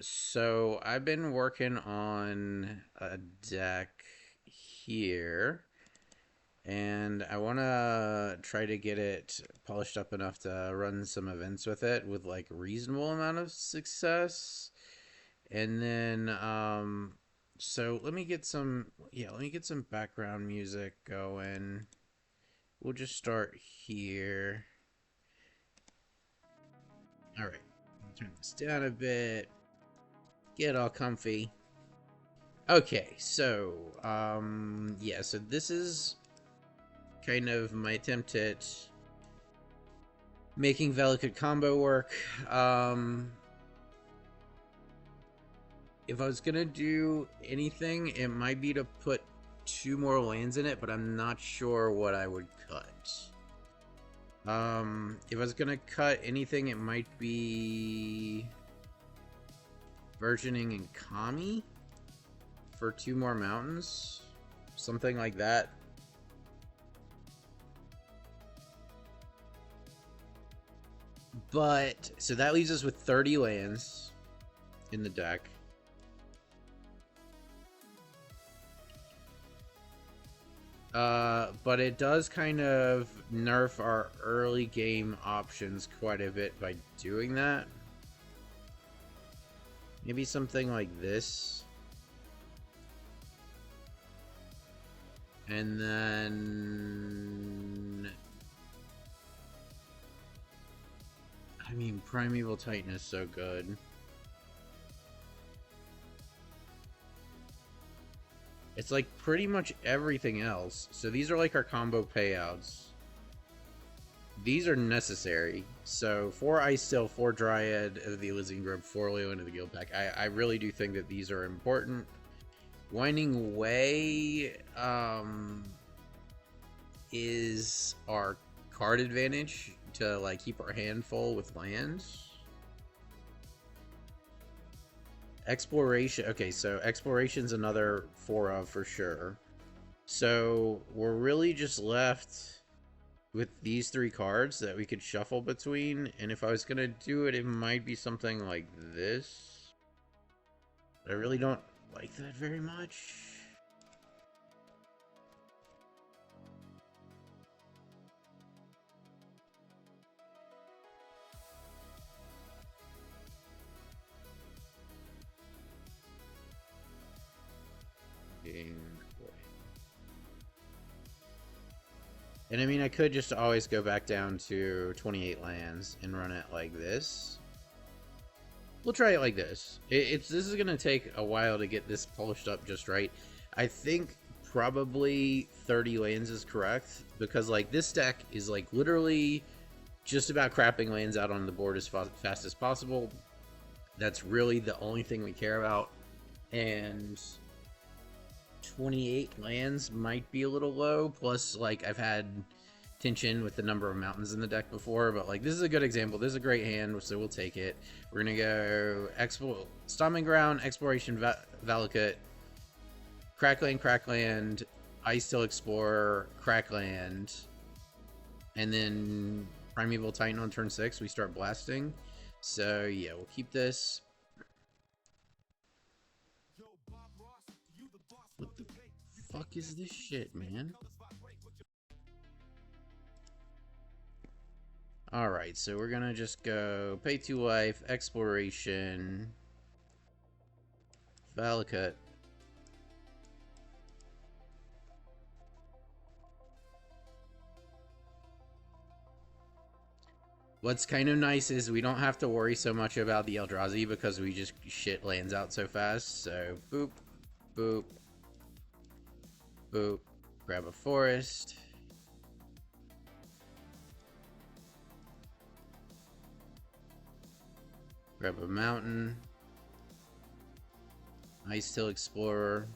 So I've been working on a deck here, and I want to try to get it polished up enough to run some events with it with like reasonable amount of success. And then, so let me get some background music going. We'll just start here. All right, turn this down a bit. Get all comfy. Okay, so yeah, so this is kind of my attempt at making Valakut combo work. If I was gonna do anything, it might be to put two more lands in it, but I'm not sure what I would cut. If I was gonna cut anything, it might be versioning and Kami for two more mountains, something like that. But so that leaves us with 30 lands in the deck. But it does kind of nerf our early game options quite a bit by doing that. Maybe something like this. And then... I mean, Primeval Titan is so good. It's like pretty much everything else. So these are like our combo payouts. These are necessary. So 4 Ice Still, 4 Dryad of the Elysian Grove, 4 Leo into the guild pack. I really do think that these are important. Winding Way is our card advantage to like keep our hand full with lands. Exploration. Okay, so Exploration's another 4 of for sure. So we're really just left with these 3 cards that we could shuffle between. And if I was going to do it, it might be something like this. But I really don't like that very much. And I mean, I could just always go back down to 28 lands and run it like this. We'll try it like this. This is going to take a while to get this polished up just right. I think probably 30 lands is correct, because like this deck is like literally just about crapping lands out on the board as fast as possible. That's really the only thing we care about. And 28 lands might be a little low. Plus, like, I've had tension with the number of mountains in the deck before, but like this is a good example. This is a great hand, so we'll take it. We're gonna go Stomping Ground, Exploration, Valakut, Crackland, Ice Still Explorer, Crackland, and then Primeval Titan on turn 6. We start blasting. So yeah, we'll keep this. What the fuck is this shit, man? Alright, so we're gonna just go pay 2 life, Exploration, Valakut. What's kind of nice is we don't have to worry so much about the Eldrazi because we just shit lands out so fast. So, boop, boop, boop, grab a forest. Grab a mountain. Ice Still Explorer.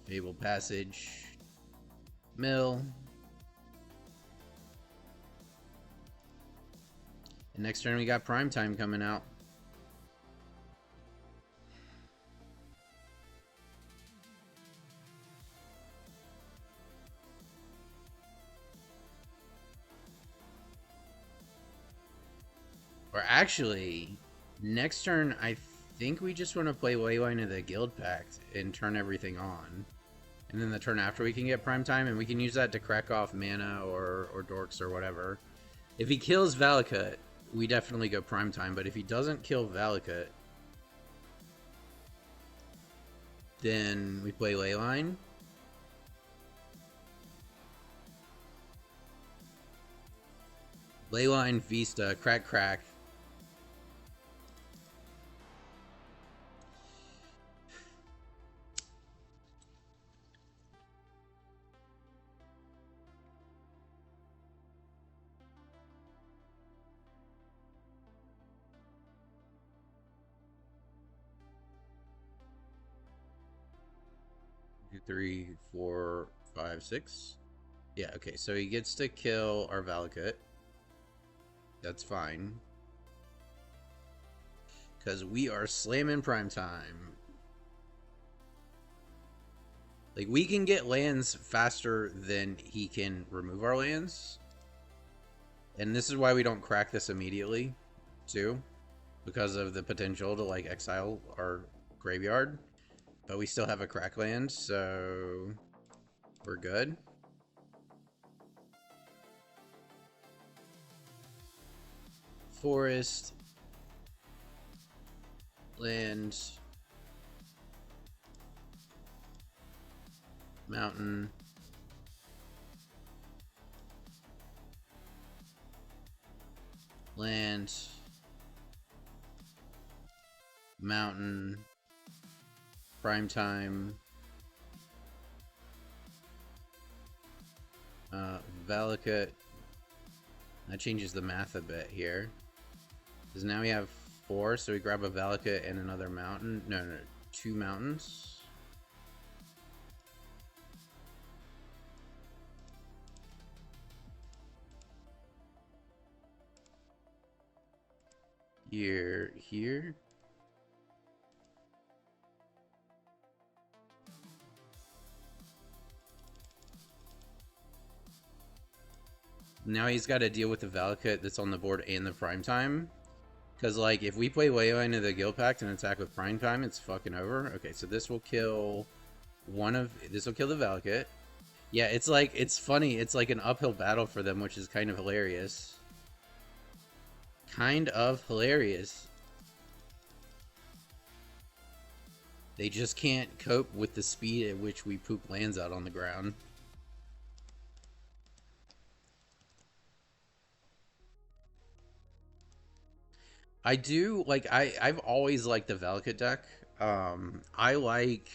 Fable Passage. Mill. And next turn we got Prime Time coming out. Or actually, next turn, I think we just want to play Leyline of the Guild Pact and turn everything on. And then the turn after we can get Prime Time, and we can use that to crack off mana or Dorks or whatever. If he kills Valakut, we definitely go Prime Time, but if he doesn't kill Valakut, then we play Leyline. Leyline, Vista, crack, crack. Two, three, four, five, six. Yeah, okay, so he gets to kill our Valakut. That's fine. Because we are slamming Prime Time. Like, we can get lands faster than he can remove our lands. And this is why we don't crack this immediately, too. Because of the potential to, like, exile our graveyard. But we still have a crack land, so we're good. Forest. Land. Mountain. Land. Mountain. Prime Time. Valakut. That changes the math a bit here. Because now we have 4, so we grab a Valakut and another mountain. No, 2 mountains. Here. Now he's got to deal with the Valakut that's on the board and the Prime Time. Because, like, if we play Leyline of the Guild Pact and attack with Prime Time, it's fucking over. Okay, so this will kill this will kill the Valakut. Yeah, it's like, it's funny. It's like an uphill battle for them, which is kind of hilarious. Kind of hilarious. They just can't cope with the speed at which we poop lands out on the ground. I do, like, I've always liked the Valakut deck. I like...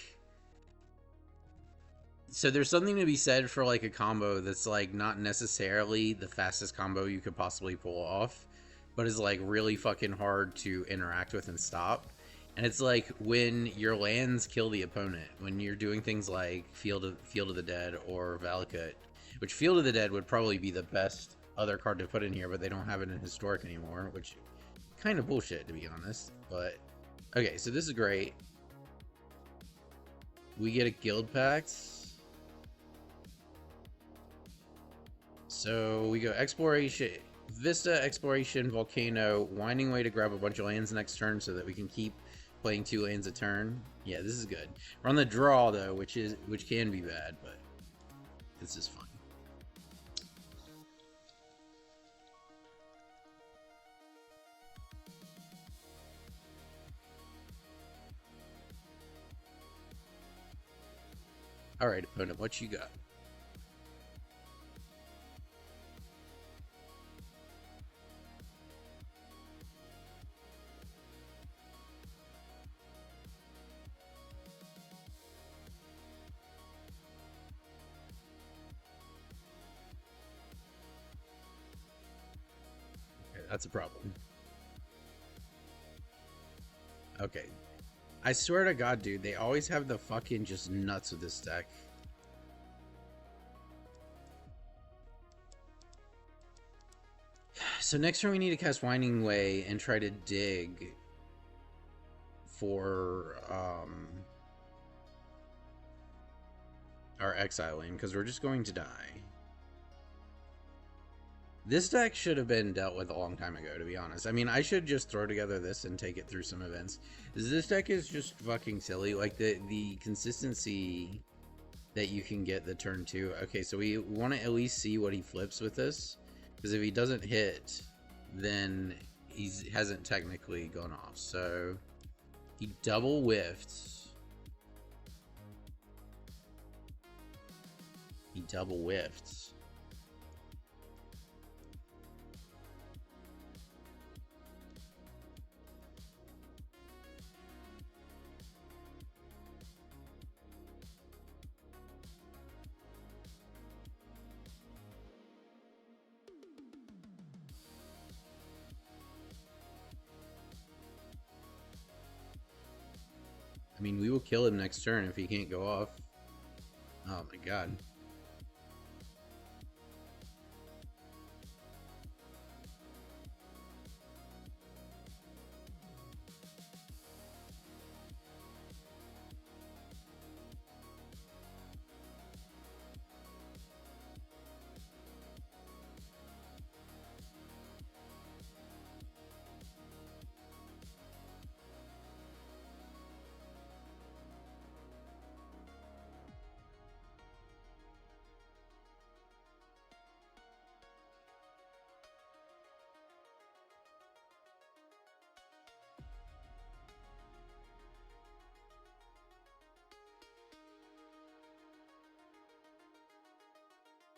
So there's something to be said for, like, a combo that's, like, not necessarily the fastest combo you could possibly pull off, but is, like, really fucking hard to interact with and stop. And it's like when your lands kill the opponent, when you're doing things like Field of the Dead or Valakut, which Field of the Dead would probably be the best other card to put in here, but they don't have it in Historic anymore, which kind of bullshit, to be honest. But okay, so this is great. We get a Guild Pact. So we go Exploration, Vista, Exploration, Volcano, Winding Way to grab a bunch of lands next turn so that we can keep playing 2 lands a turn. Yeah, this is good. We're on the draw though, which can be bad, but this is fun. All right, opponent, what you got? Okay, that's a problem. Okay. I swear to God, dude, they always have the fucking just nuts with this deck. So next turn we need to cast Winding Way and try to dig for our exiling, because we're just going to die. This deck should have been dealt with a long time ago, to be honest. I mean, I should just throw together this and take it through some events. This deck is just fucking silly. Like, the consistency that you can get the turn 2. Okay, so we want to at least see what he flips with this. Because if he doesn't hit, then he hasn't technically gone off. So he double whiffed. He double whiffed. I mean, we will kill him next turn if he can't go off. Oh my god.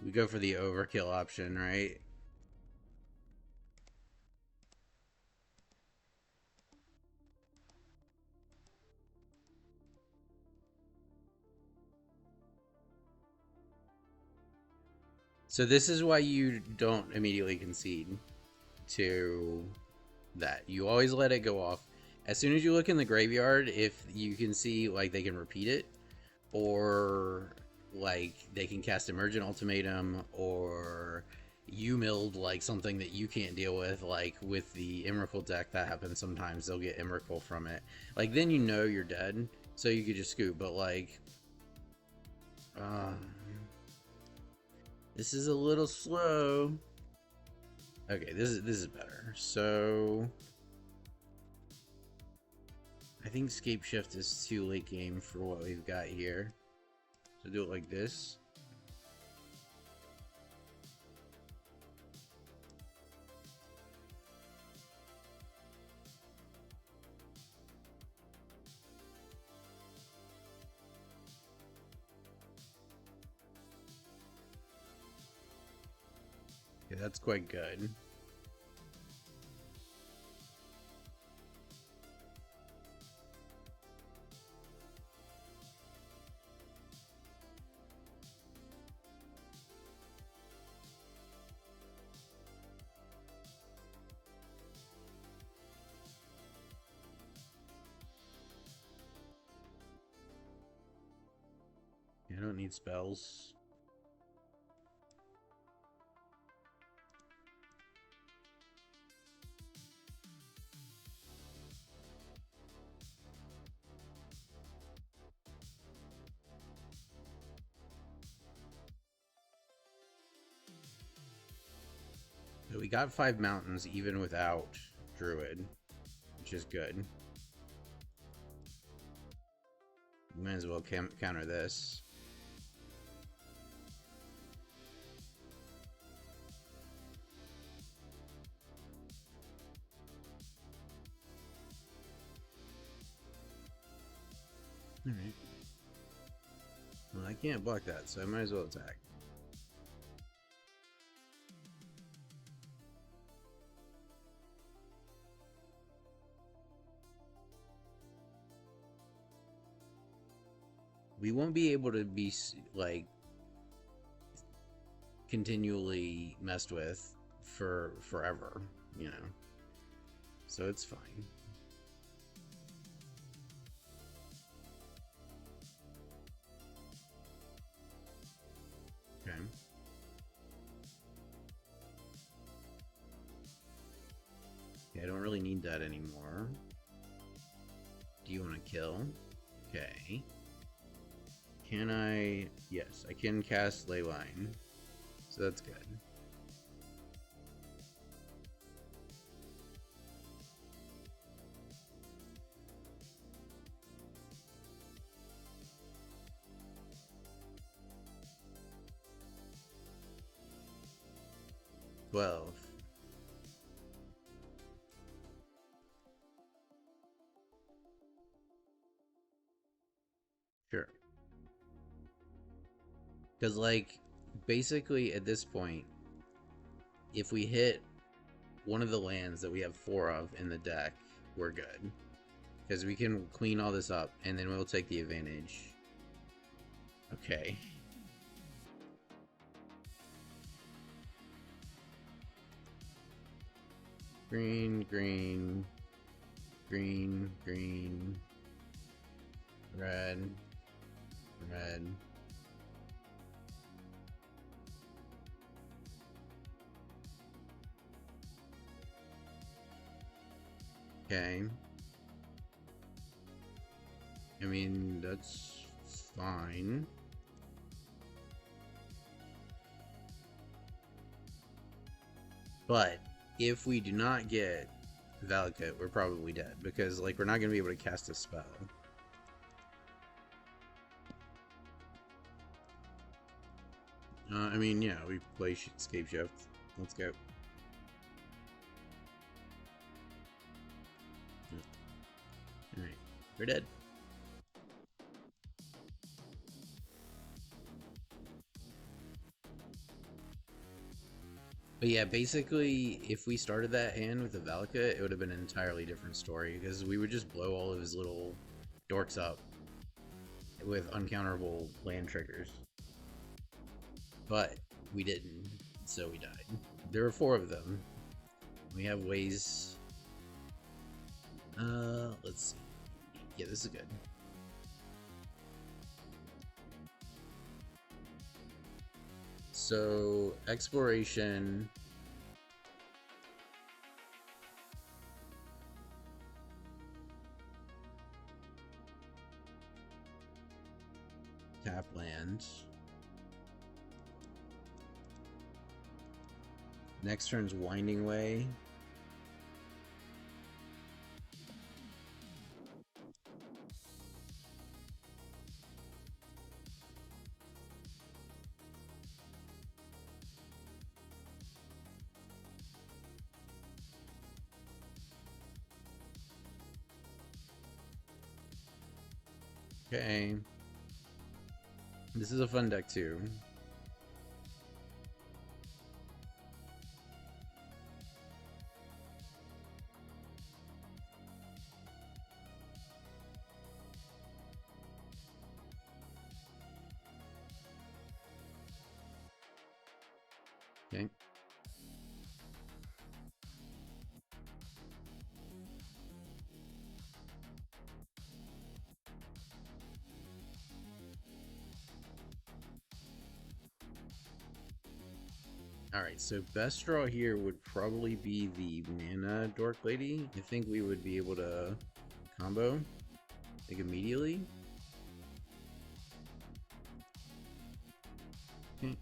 We go for the overkill option, right? So this is why you don't immediately concede to that. You always let it go off. As soon as you look in the graveyard, if you can see, like, they can repeat it, or like they can cast Emergent Ultimatum, or you milled like something that you can't deal with, like with the Emrakul deck that happens sometimes. They'll get Emrakul from it, like then you know you're dead, so you could just scoop. But like this is a little slow. Okay, this is better. So I think Scape Shift is too late game for what we've got here. So do it like this. Yeah, that's quite good. I don't need spells. So we got 5 mountains even without Druid, which is good. We might as well counter this. Alright. Well, I can't block that, so I might as well attack. We won't be able to be, like, continually messed with for forever, you know? So it's fine. Okay. Okay, I don't really need that anymore. Do you want to kill? Okay. Can I... Yes, I can cast Leyline. So that's good. 12. Sure. Because, like, basically at this point, if we hit one of the lands that we have 4 of in the deck, we're good. Because we can clean all this up, and then we'll take the advantage. Okay. Green, green, green, green, red, red. Okay. I mean, that's fine. But if we do not get Valakut, we're probably dead. Because, like, we're not going to be able to cast a spell. I mean, yeah, we play Scape Shift. Let's go. Alright, we're dead. But yeah, basically, if we started that hand with the Valakut, it would have been an entirely different story, because we would just blow all of his little dorks up with uncounterable land triggers. But we didn't, so we died. There were 4 of them. We have ways... let's see. Yeah, this is good. So, exploration. Tap land. Next turn's Winding Way. Okay. This is a fun deck too. Okay. Alright, so best draw here would probably be the mana Dork Lady. I think we would be able to combo, like, immediately. Okay.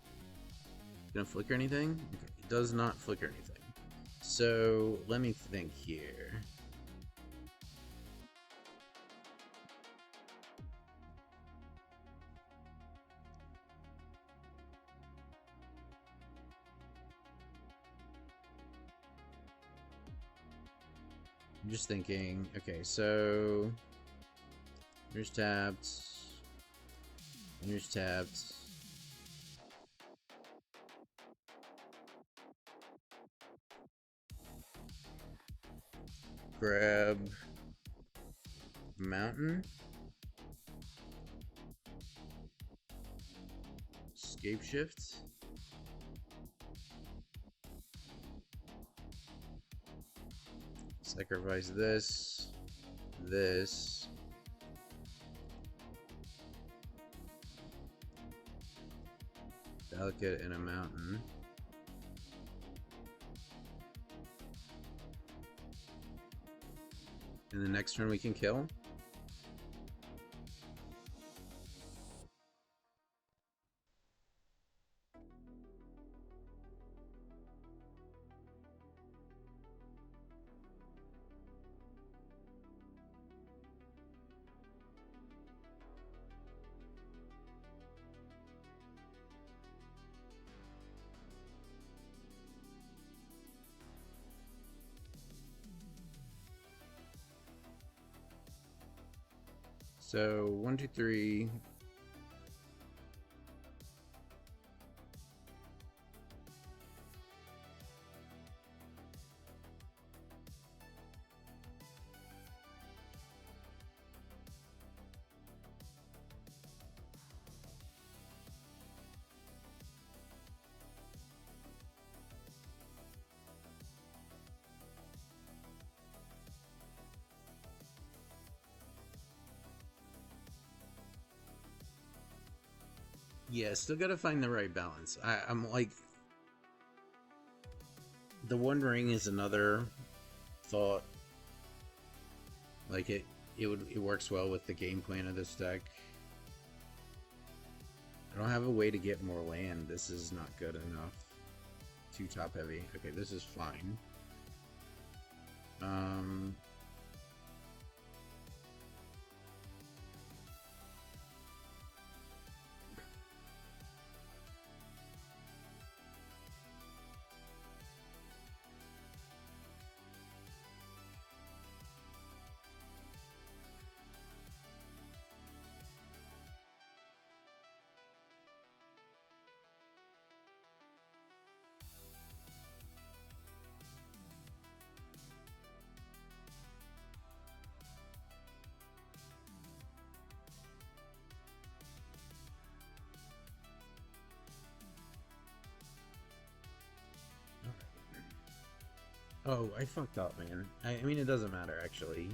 Gonna flicker anything? Okay, it does not flicker anything. So, let me think here. I'm just thinking, okay, so here's tapped, here's tapped. Grab mountain, scape shift, sacrifice this, this, Valakut in a mountain. And the next turn we can kill. So 1, 2, 3. Yeah, still gotta find the right balance. I'm like, the One Ring is another thought. Like it works well with the game plan of this deck. I don't have a way to get more land. This is not good enough. Too top heavy. Okay, this is fine. Oh, I fucked up, man. I mean, it doesn't matter, actually.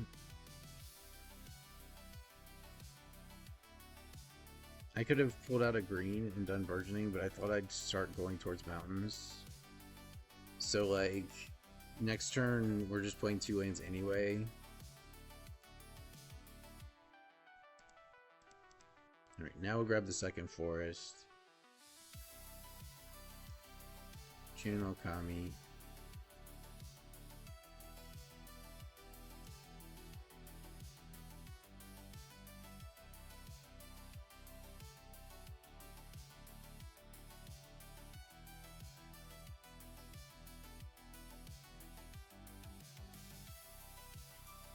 I could have pulled out a green and done burgeoning, but I thought I'd start going towards mountains. So, like, next turn, we're just playing 2 lanes anyway. Alright, now we'll grab the second forest. Channel Kami.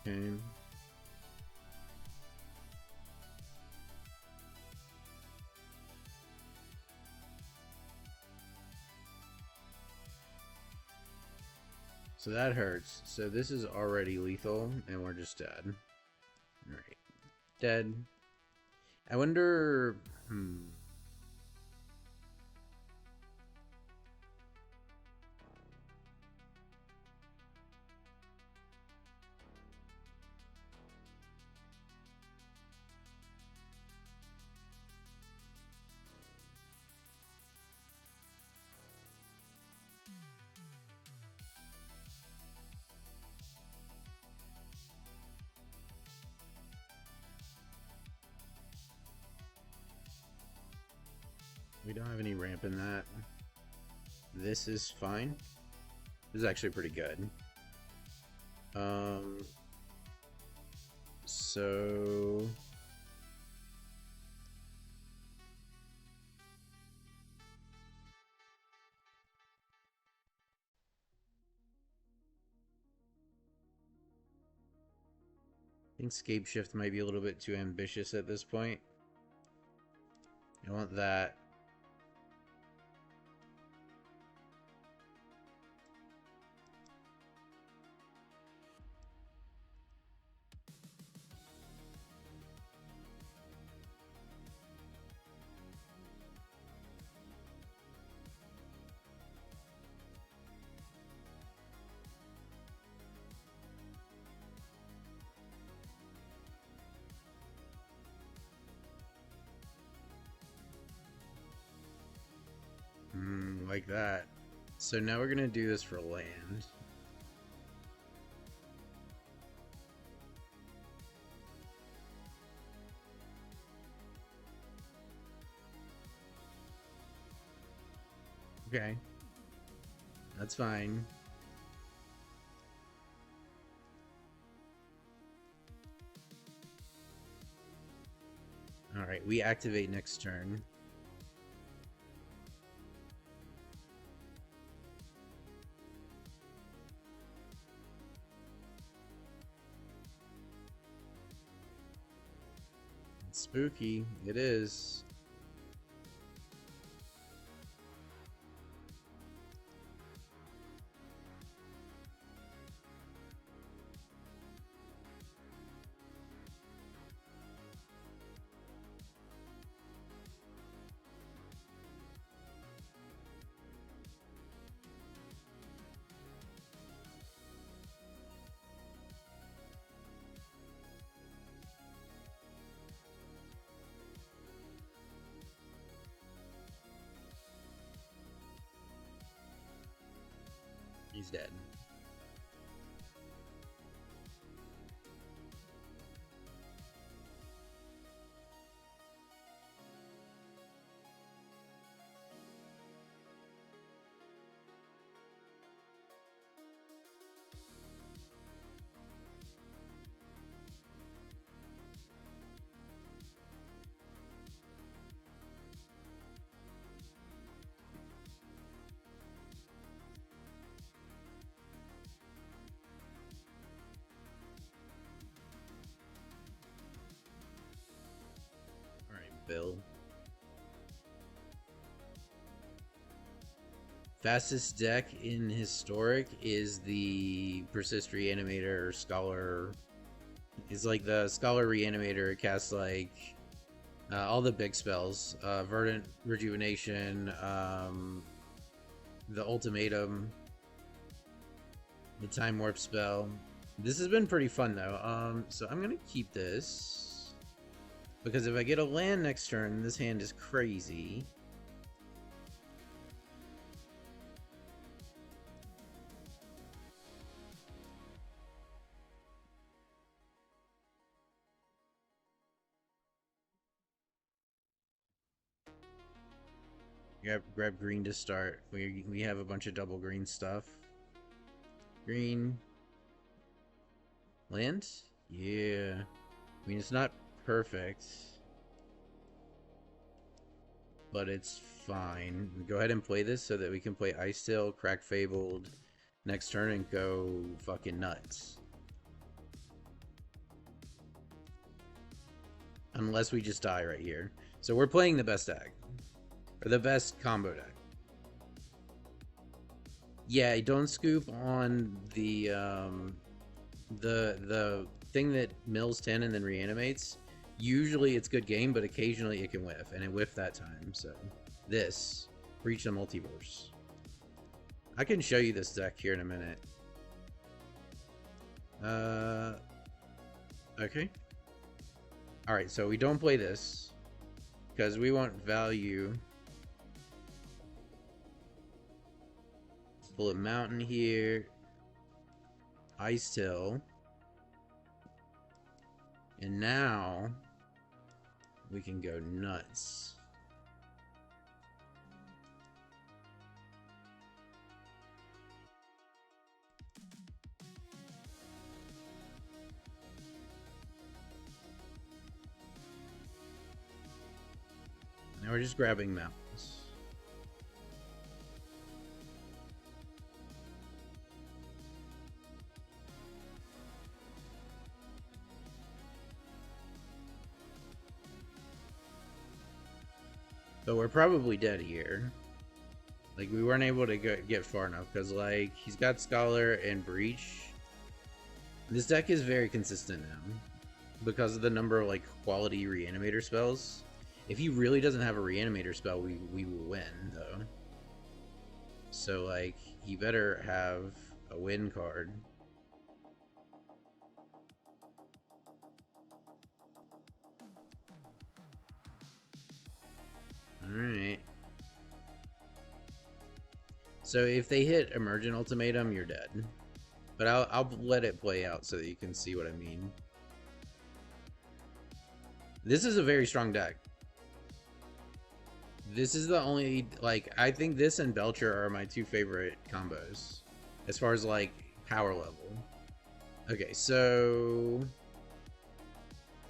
Okay. So that hurts. So this is already lethal, and we're just dead. Alright. Dead. I wonder... We don't have any ramp in that. This is fine. This is actually pretty good. So... I think Scape Shift might be a little bit too ambitious at this point. I want that. Like that. So now we're gonna do this for land. Okay. That's fine. Alright, we activate next turn. Spooky. It is. He's dead. Bill. Fastest deck in Historic is the Persist Reanimator Scholar. It's like the Scholar Reanimator. It casts like all the big spells. Verdant Rejuvenation, the Ultimatum, the Time Warp spell. This has been pretty fun though. So I'm gonna keep this. Because if I get a land next turn, this hand is crazy. Grab green to start. We have a bunch of double green stuff. Green. Land? Yeah. I mean, it's not perfect, but it's fine. Go ahead and play this so that we can play Ice Tail, Crack Fabled next turn and go fucking nuts. Unless we just die right here. So we're playing the best deck. Or the best combo deck. Yeah, don't scoop on the thing that mills 10 and then reanimates. Usually it's good game, but occasionally it can whiff, and it whiffed that time. So this, Breach the Multiverse. I can show you this deck here in a minute. Okay. Alright, so we don't play this because we want value. Pull a mountain here. Ice Tail. And now we can go nuts. Now we're just grabbing mountains. So we're probably dead here. Like, we weren't able to get far enough because, like, he's got Scholar and Breach. This deck is very consistent now because of the number of, like, quality Reanimator spells. If he really doesn't have a Reanimator spell, we will win, though. So, like, he better have a win card. Alright. So if they hit Emergent Ultimatum, you're dead. But I'll let it play out so that you can see what I mean. This is a very strong deck. This is the only, like, I think this and Belcher are my two favorite combos. As far as, like, power level. Okay, so...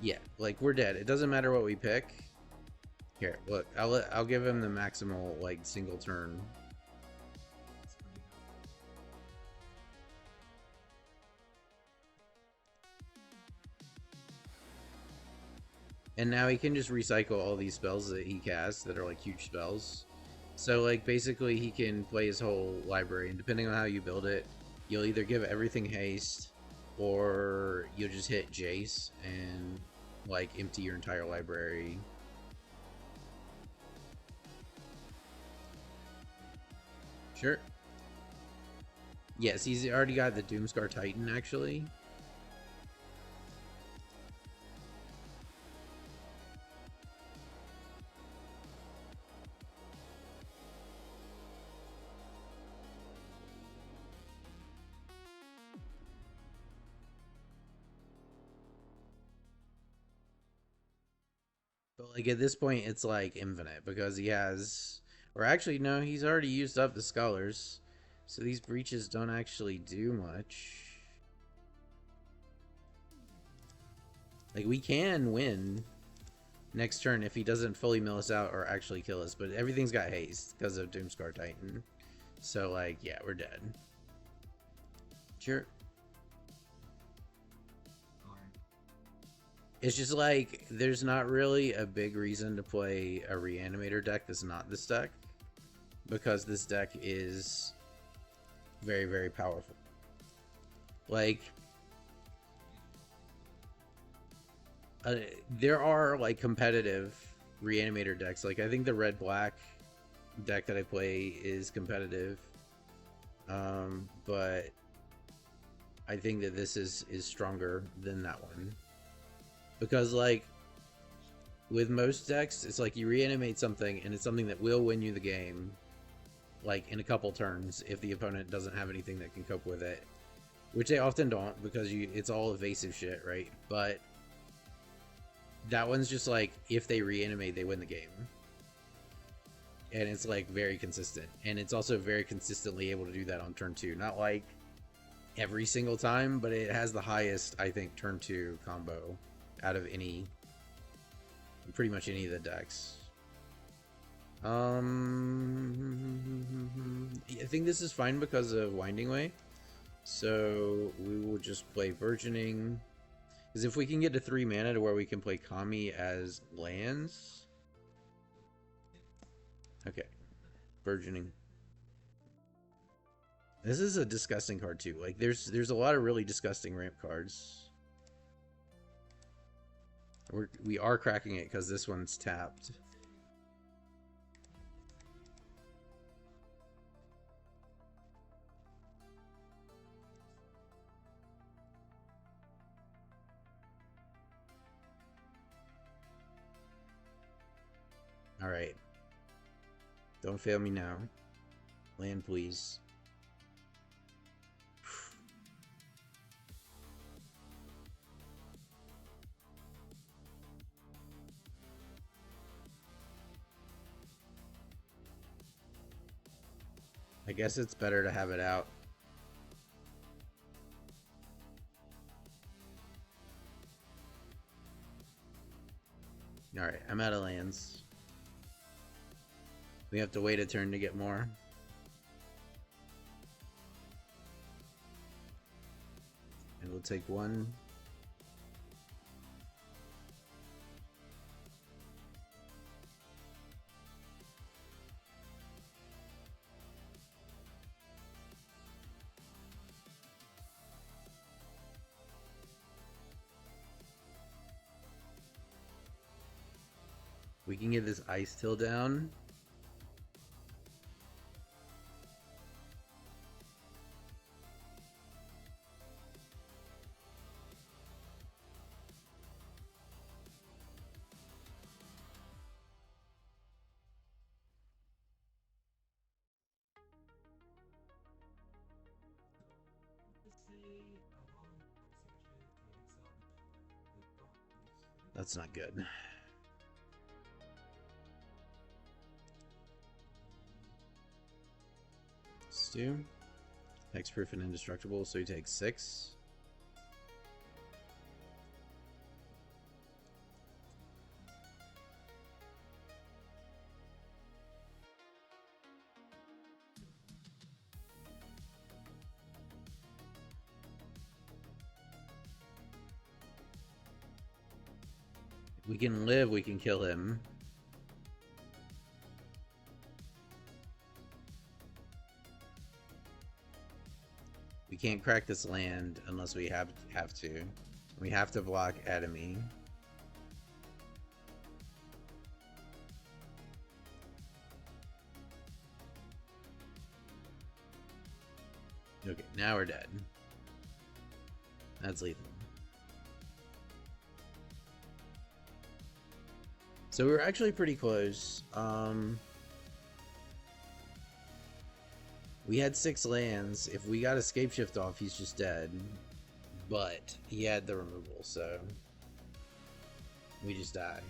yeah, like, we're dead. It doesn't matter what we pick. Here, look, I'll give him the maximal, like, single turn. And now he can just recycle all these spells that he casts that are like huge spells. So like basically he can play his whole library, and depending on how you build it, you'll either give everything haste or you'll just hit Jace and like empty your entire library. Sure. Yes, he's already got the Doomscar Titan actually. But like at this point, it's like infinite because he has, or actually no, he's already used up the scholars, so these breaches don't actually do much. Like we can win next turn if he doesn't fully mill us out or actually kill us, but everything's got haste because of Doomscar Titan. So like, yeah, we're dead. Sure. It's just like there's not really a big reason to play a reanimator deck that's not this deck, because this deck is very, very powerful. Like there are like competitive reanimator decks. Like I think the red black deck that I play is competitive, but I think that this is stronger than that one. Because like with most decks, it's like you reanimate something and it's something that will win you the game like in a couple turns if the opponent doesn't have anything that can cope with it, which they often don't because it's all evasive shit, right? But that one's just like if they reanimate, they win the game. And it's like very consistent, and it's also very consistently able to do that on turn 2. Not like every single time, but it has the highest, I think, turn 2 combo out of pretty much any of the decks. I think this is fine because of Winding Way, so we will just play Burgeoning, because if we can get to 3 mana to where we can play Kami as lands. Okay, Burgeoning. This is a disgusting card too. Like there's a lot of really disgusting ramp cards. We are cracking it because this one's tapped. All right. Don't fail me now. Land, please. I guess it's better to have it out. Alright, I'm out of lands. We have to wait a turn to get more. And we'll take one. We can get this Ice Till down. That's not good. Stu. Hexproof and indestructible, so he takes 6. We can live, we can kill him. We can't crack this land unless we have to. We have to block enemy. Okay, now we're dead. That's lethal. So we're actually pretty close. We had 6 lands. If we got escape shift off, he's just dead. But he had the removal, so we just die.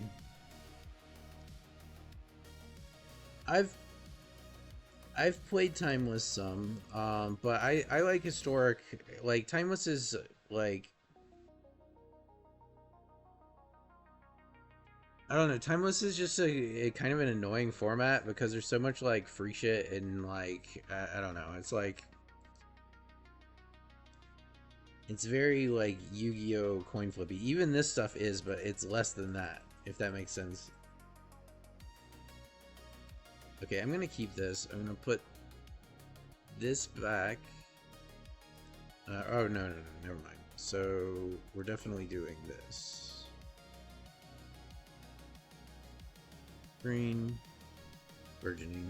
I've played Timeless some, but I like historic. Like Timeless is like, I don't know. Timeless is just a kind of an annoying format because there's so much like free shit and like I don't know. It's like it's very like Yu-Gi-Oh coin flippy. Even this stuff is, but it's less than that. If that makes sense. Okay, I'm gonna keep this. I'm gonna put this back. Oh no, never mind. So we're definitely doing this. Green, burgeoning.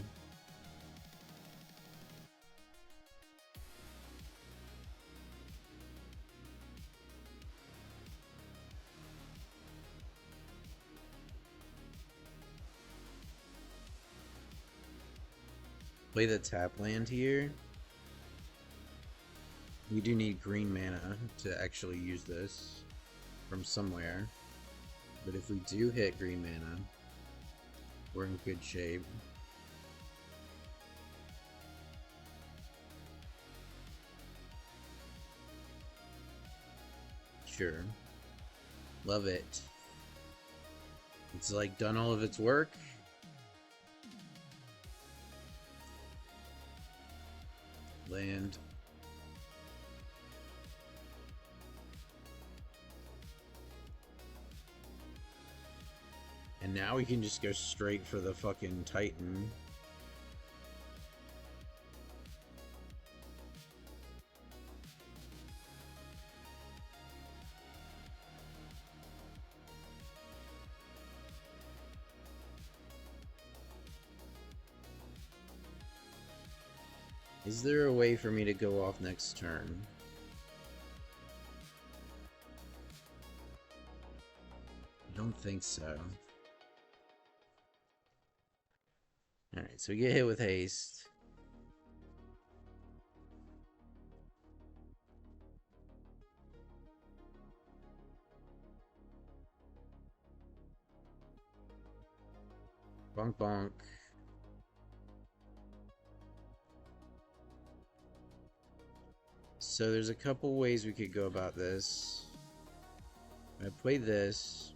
Play the tap land here. We do need green mana to actually use this from somewhere. But if we do hit green mana, we're in good shape. Sure. Love it. It's like done all of its work. Land. And now we can just go straight for the fucking Titan. Is there a way for me to go off next turn? I don't think so. Alright, so we get hit with haste. Bonk bonk. So there's a couple ways we could go about this. I play this.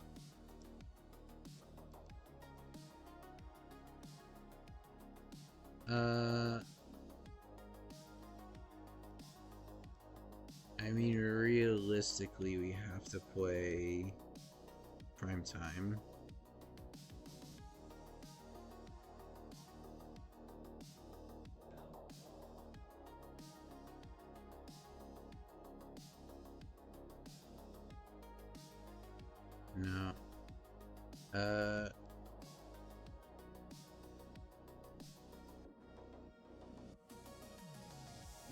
I mean, realistically, we have to play prime time. No.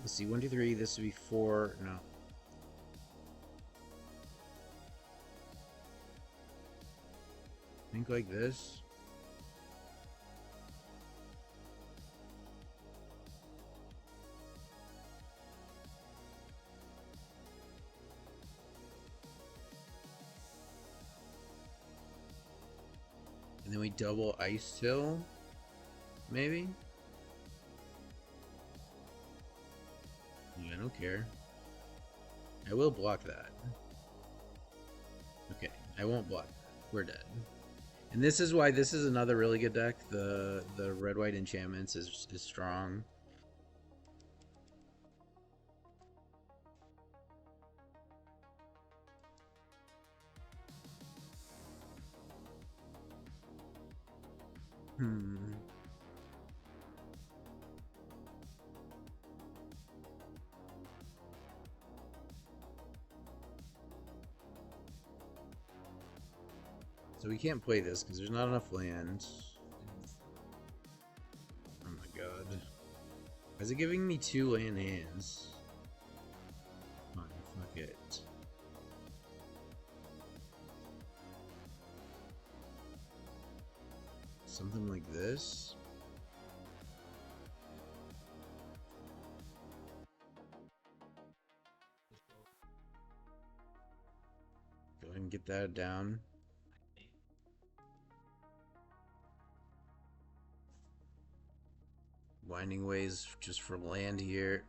Let's see, 1, 2, 3, this would be 4, no. Think like this. And then we double Ice Till, maybe? I don't care. I will block that. Okay, I won't block that. We're dead. And this is why this is another really good deck. The red-white enchantments is strong. Hmm. So we can't play this because there's not enough land. Oh my god. Why is it giving me 2 land hands? Fine, fuck it. Something like this? Go ahead and get that down. Winding ways just for land here.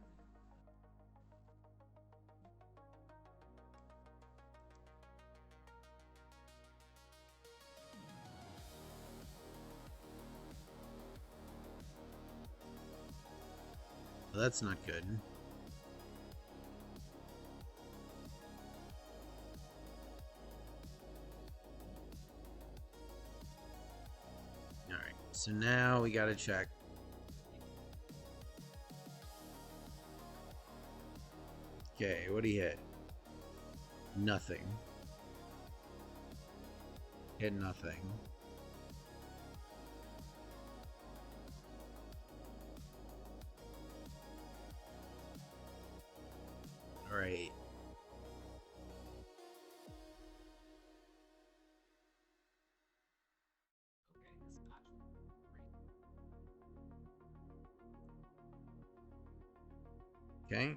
Well, that's not good. Alright, so now we gotta check. Okay, what do you hit? Nothing. Hit nothing. Alright. Okay.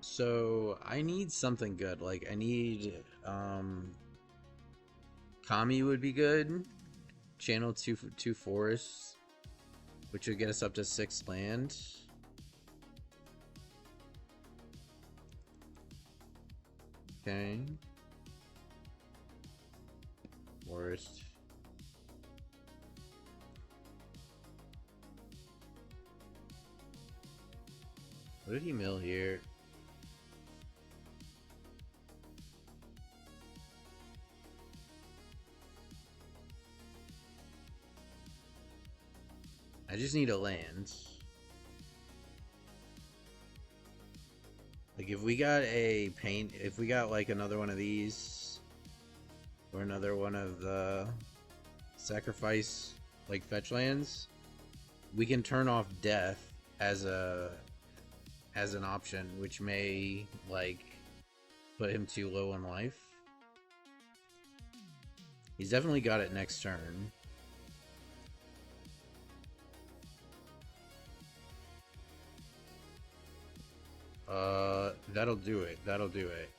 So I need something good. Like I need Kami would be good. Channel two forests, which would get us up to 6 land. Okay. Forest. What did he mill here? I just need a land. Like if we got a paint, if we got like another one of these, or another one of the sacrifice like fetch lands, we can turn off death as an option, which may like put him too low on life. He's definitely got it next turn. That'll do it. That'll do it.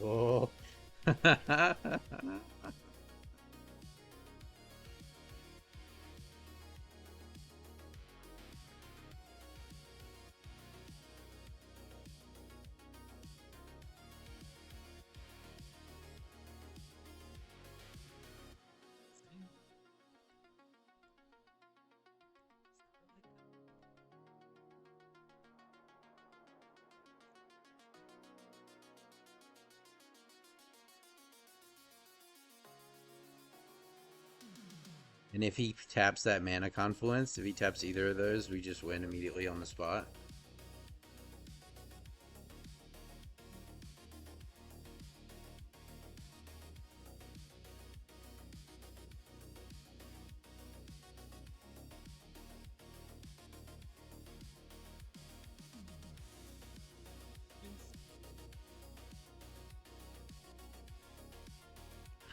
Whoa. And if he taps that mana confluence, if he taps either of those, we just win immediately on the spot.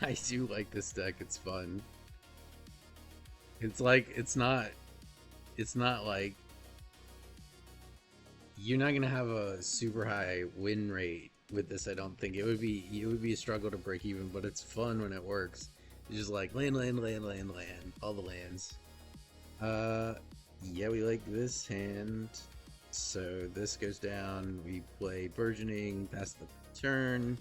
I do like this deck, it's fun. It's like, it's not like, you're not gonna have a super high win rate with this, I don't think. It would be a struggle to break even, but it's fun when it works. It's just like land, all the lands. Yeah, we like this hand. So this goes down, we play Burgeoning, pass the turn.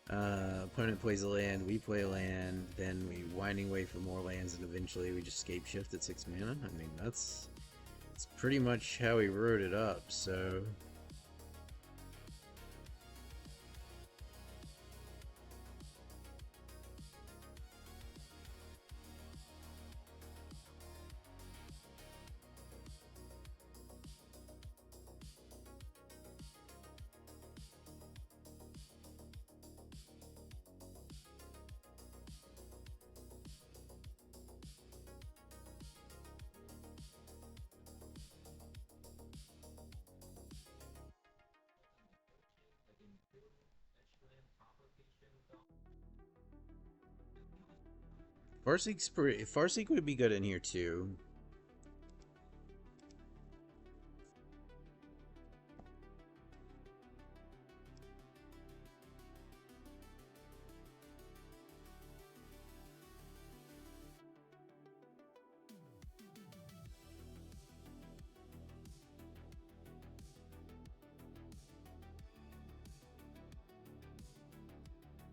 Opponent plays a land, we play a land, then we Winding Way for more lands, and eventually we just Scape Shift at 6 mana. I mean, that's pretty much how we wrote it up, so Farseek would be good in here too.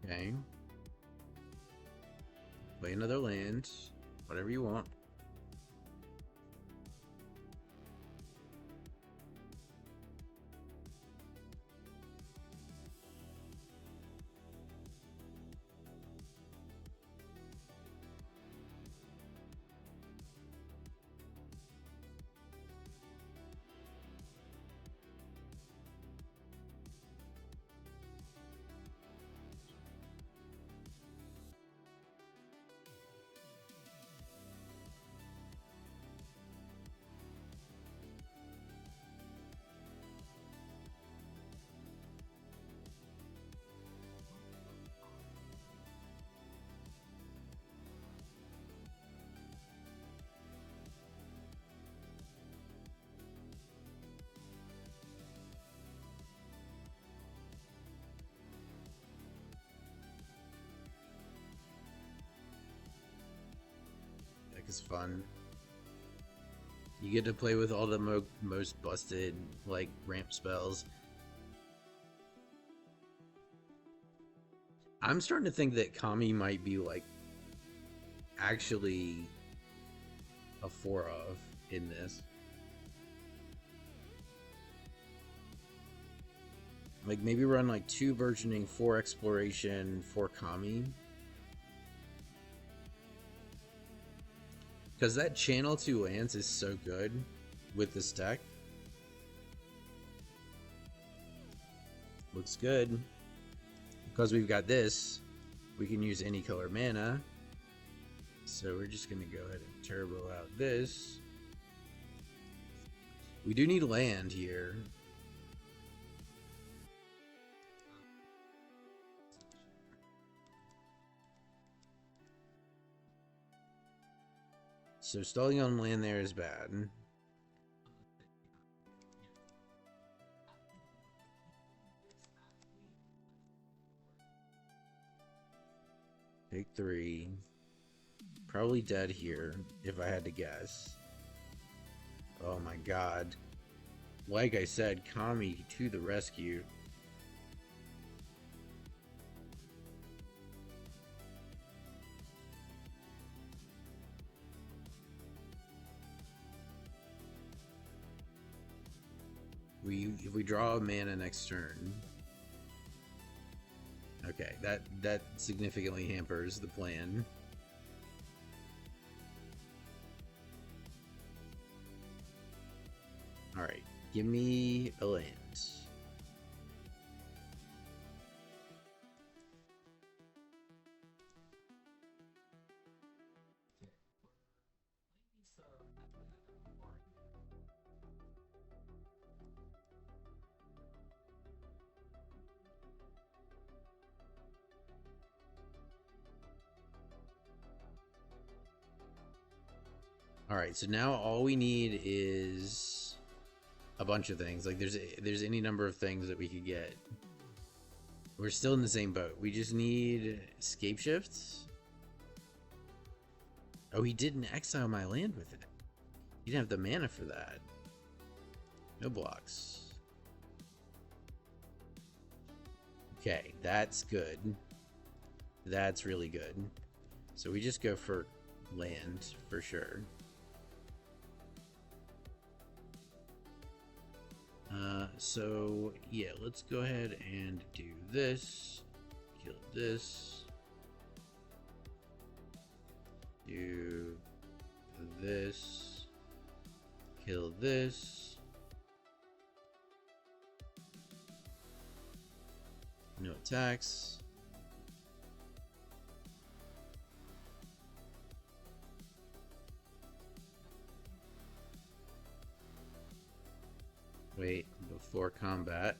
Okay. Play another land. Whatever you want. Deck is fun. You get to play with all the most busted, like, ramp spells. I'm starting to think that Kami might be, like, actually a 4 of in this. Like, maybe run, like, 2 Burgeoning, 4 Exploration, 4 Kami. Because that channel 2 lands is so good with this deck. Looks good. Because we've got this, we can use any color mana. So we're just going to go ahead and turbo out this. We do need land here. So stalling on land there is bad. Take 3. Probably dead here, if I had to guess. Oh my god. Like I said, Kami to the rescue. If we draw a mana next turn. Okay, that significantly hampers the plan. Alright, give me a land. Alright, so now all we need is a bunch of things. Like, there's any number of things that we could get. We're still in the same boat. We just need Scape Shifts. Oh, he didn't exile my land with it. He didn't have the mana for that. No blocks. Okay, that's good. That's really good. So we just go for land for sure. So yeah, let's go ahead and do this. Kill this. Do this. Kill this. No attacks. Wait, before combat.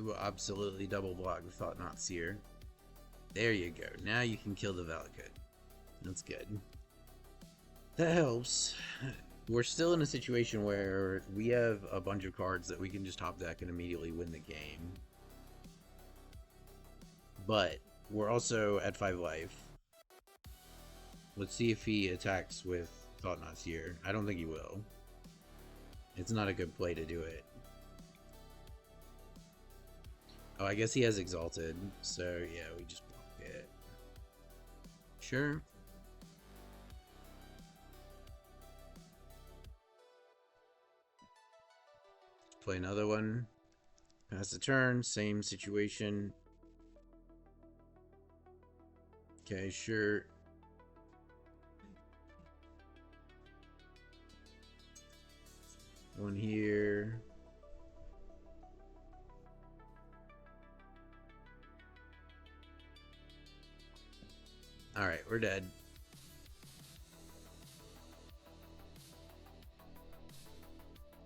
We will absolutely double block the Thought Not Seer. There you go. Now you can kill the Valakut. That's good. That helps. We're still in a situation where we have a bunch of cards that we can just top deck and immediately win the game. But we're also at 5 life. Let's see if he attacks with Thought Not Seer. I don't think he will. It's not a good play to do it. Oh, I guess he has Exalted, so yeah, we just block it. Sure. Play another one. Pass the turn, same situation. Okay, sure. One here. Alright, we're dead.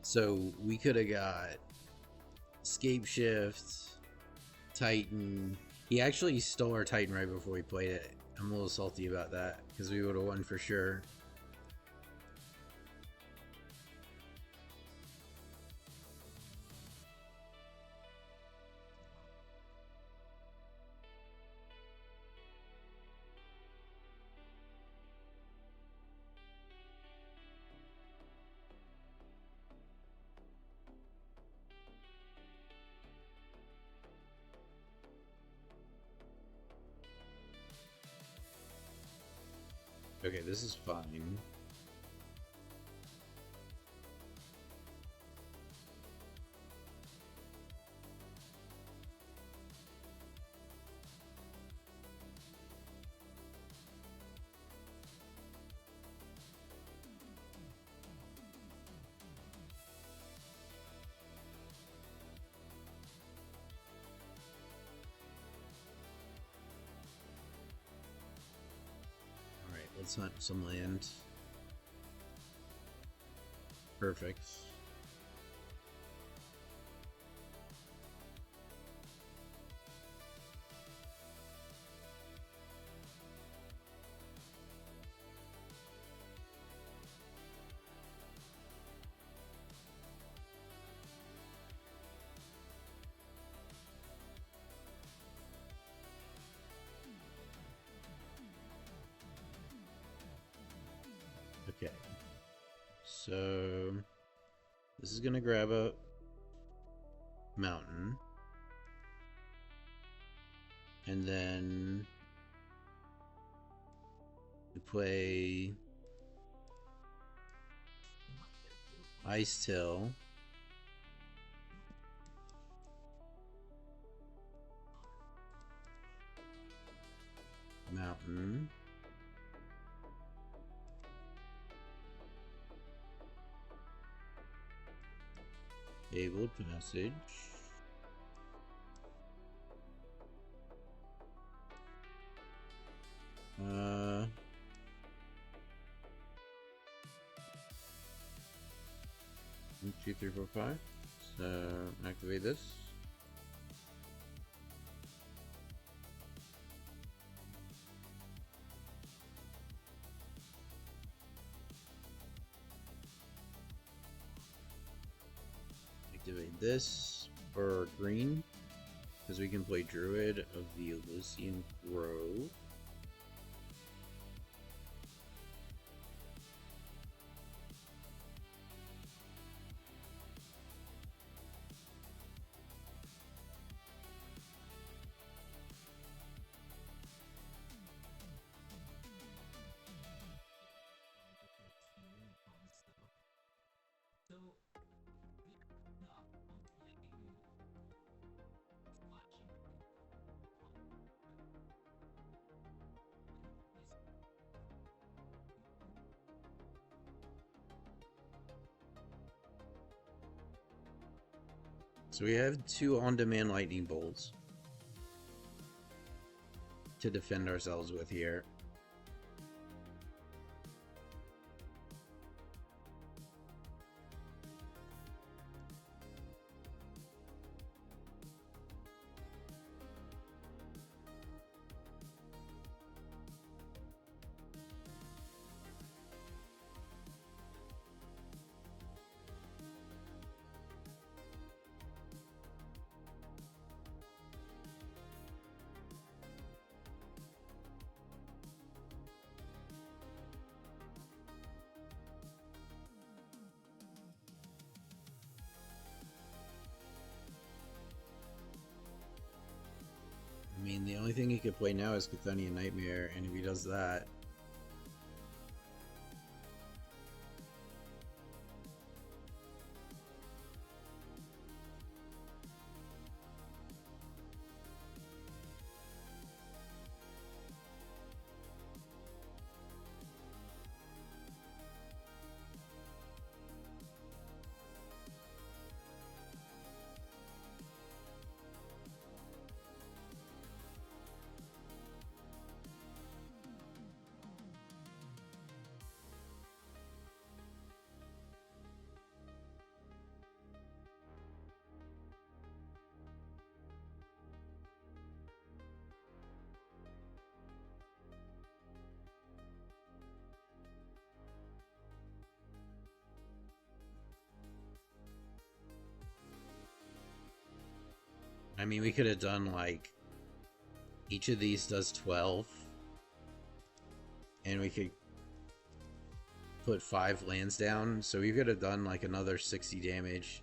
So we could have got Scape Shift, Titan. He actually stole our Titan right before we played it. I'm a little salty about that because we would have won for sure. Okay, this is fine. Let's hunt some land. Perfect. Okay, so this is gonna grab a mountain, and then we play Ice Till, mountain. Able passage. One, 2, 3, 4, 5. So activate this. Activate this for green, because we can play Druid of the Elysian Grove. So we have 2 on-demand lightning bolts to defend ourselves with here. mean, the only thing he could play now is Chthonian Nightmare, and if he does that... I mean, we could have done, like, each of these does 12, and we could put 5 lands down, so we could have done, like, another 60 damage.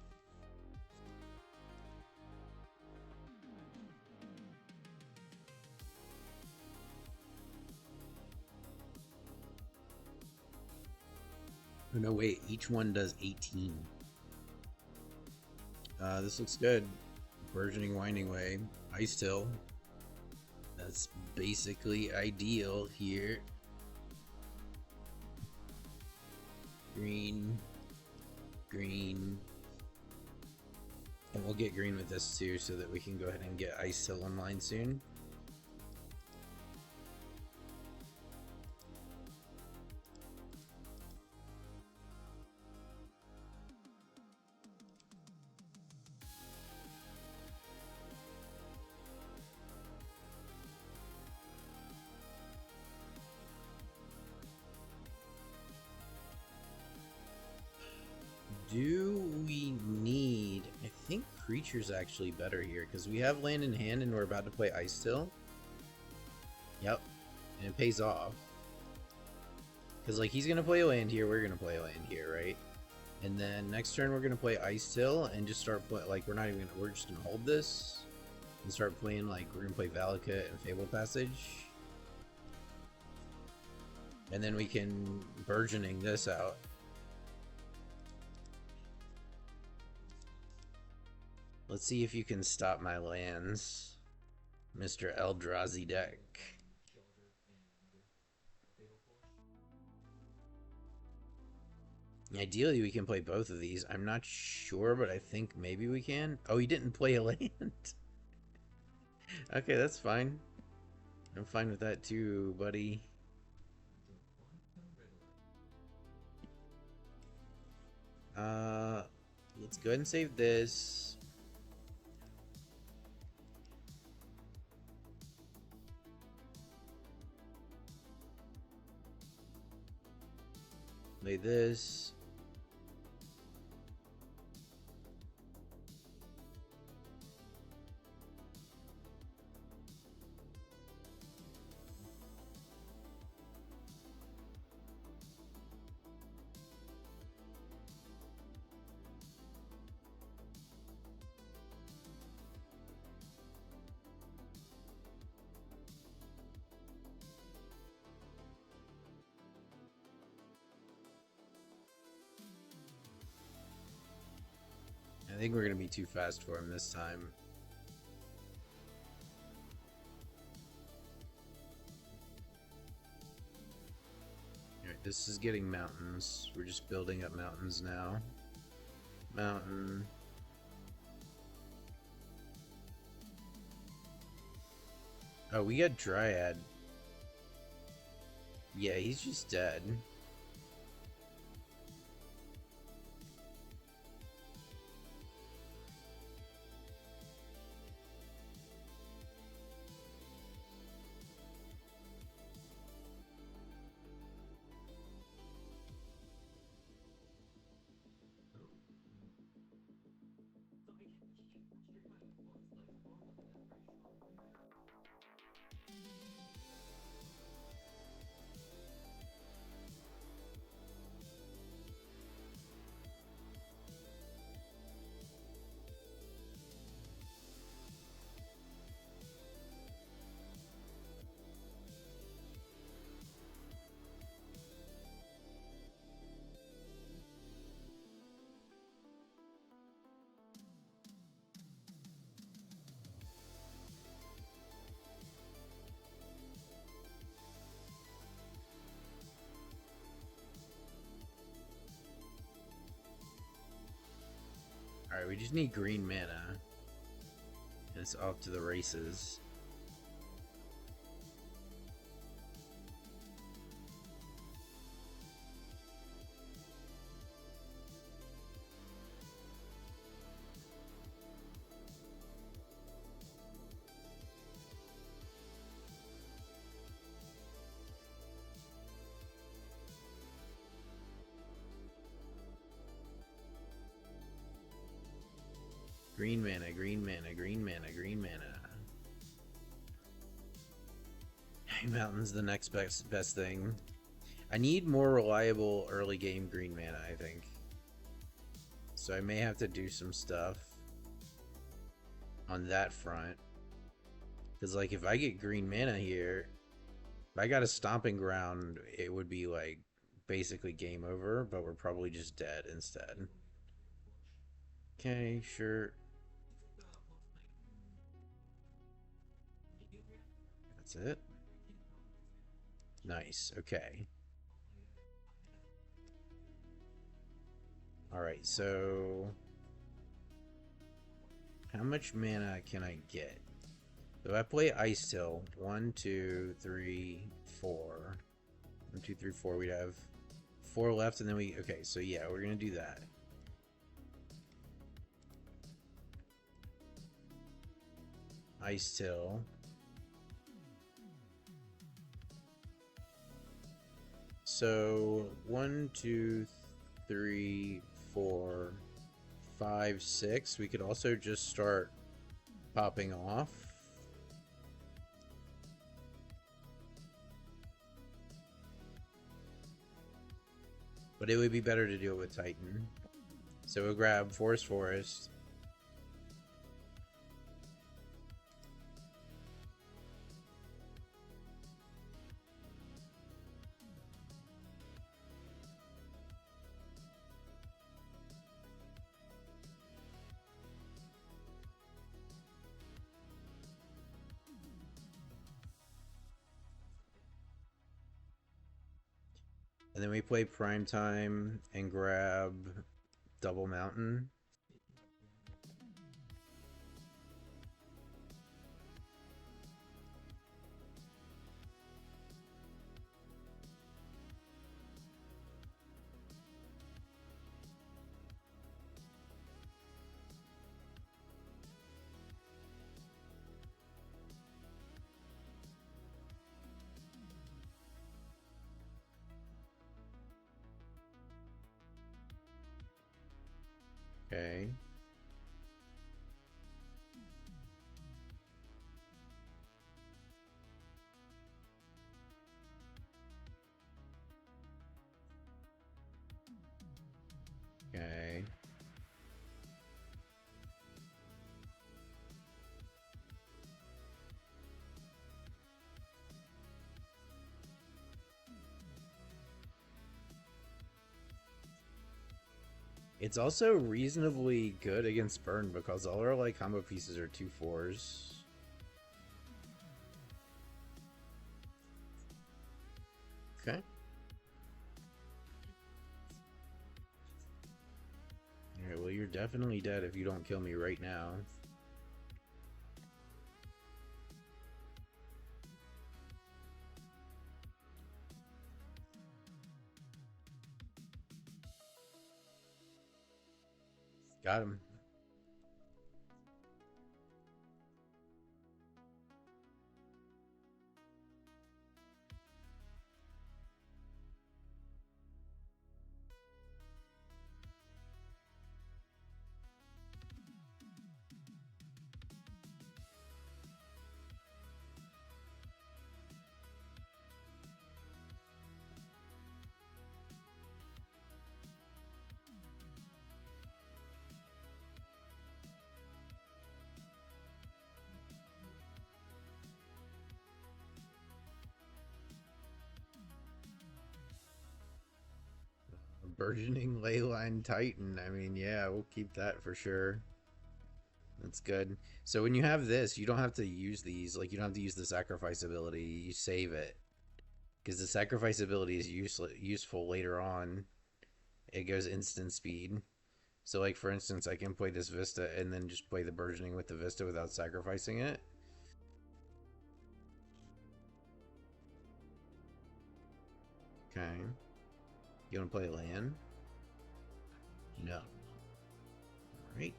Oh, no, wait, each one does 18. This looks good. Burgeoning Winding Way. Ice Till. That's basically ideal here. Green. Green. And we'll get green with this too so that we can go ahead and get Ice Till online soon. Do we need... I think Creature's actually better here, because we have land in hand and we're about to play Ice Till. Yep. And it pays off. Because, like, he's going to play a land here, we're going to play a land here, right? And then next turn we're going to play Ice Till and just start play, like, we're not even going to... We're just going to hold this and start playing, like, we're going to play Valakut and Fable Passage. And then we can Burgeoning this out. Let's see if you can stop my lands, Mr. Eldrazi deck. Ideally, we can play both of these. I'm not sure, but I think maybe we can. Oh, he didn't play a land. Okay, that's fine. I'm fine with that too, buddy. Let's go ahead and save this. Play this. I think we're going to be too fast for him this time. Alright, this is getting mountains. We're just building up mountains now. Mountain. Oh, we got Dryad. Yeah, he's just dead. we just need green mana. And it's off to the races. Green mana, green mana, green mana, green mana. Mountain's the next best thing. I need more reliable early game green mana, I think. So I may have to do some stuff on that front. Because, like, if I get green mana here, if I got a stomping ground, it would be, like, basically game over, but we're probably just dead instead. Okay, sure. That's it. Nice, okay. Alright, so how much mana can I get? So I play Ice Till. 1, 2, 3, 4. 1, 2, 3, 4. We'd have 4 left, and then we... Okay, so yeah, we're gonna do that. Ice Till. So 1, 2, 3, 4, 5, 6. We could also just start popping off. But it would be better to do it with Titan. So we'll grab Forest. And then we play Primetime and grab Double Mountain. Okay. Okay. It's also reasonably good against burn because all our like combo pieces are 2/4s. Okay. Alright, well you're definitely dead if you don't kill me right now. Got him. Burgeoning Leyline Titan. I mean, yeah, we'll keep that for sure. That's good. So when you have this, you don't have to use these. Like, you don't have to use the sacrifice ability. You save it. Because the sacrifice ability is useful later on. It goes instant speed. So like for instance, I can play this Vista and then just play the burgeoning with the Vista without sacrificing it. Okay. You want to play land? No. Right.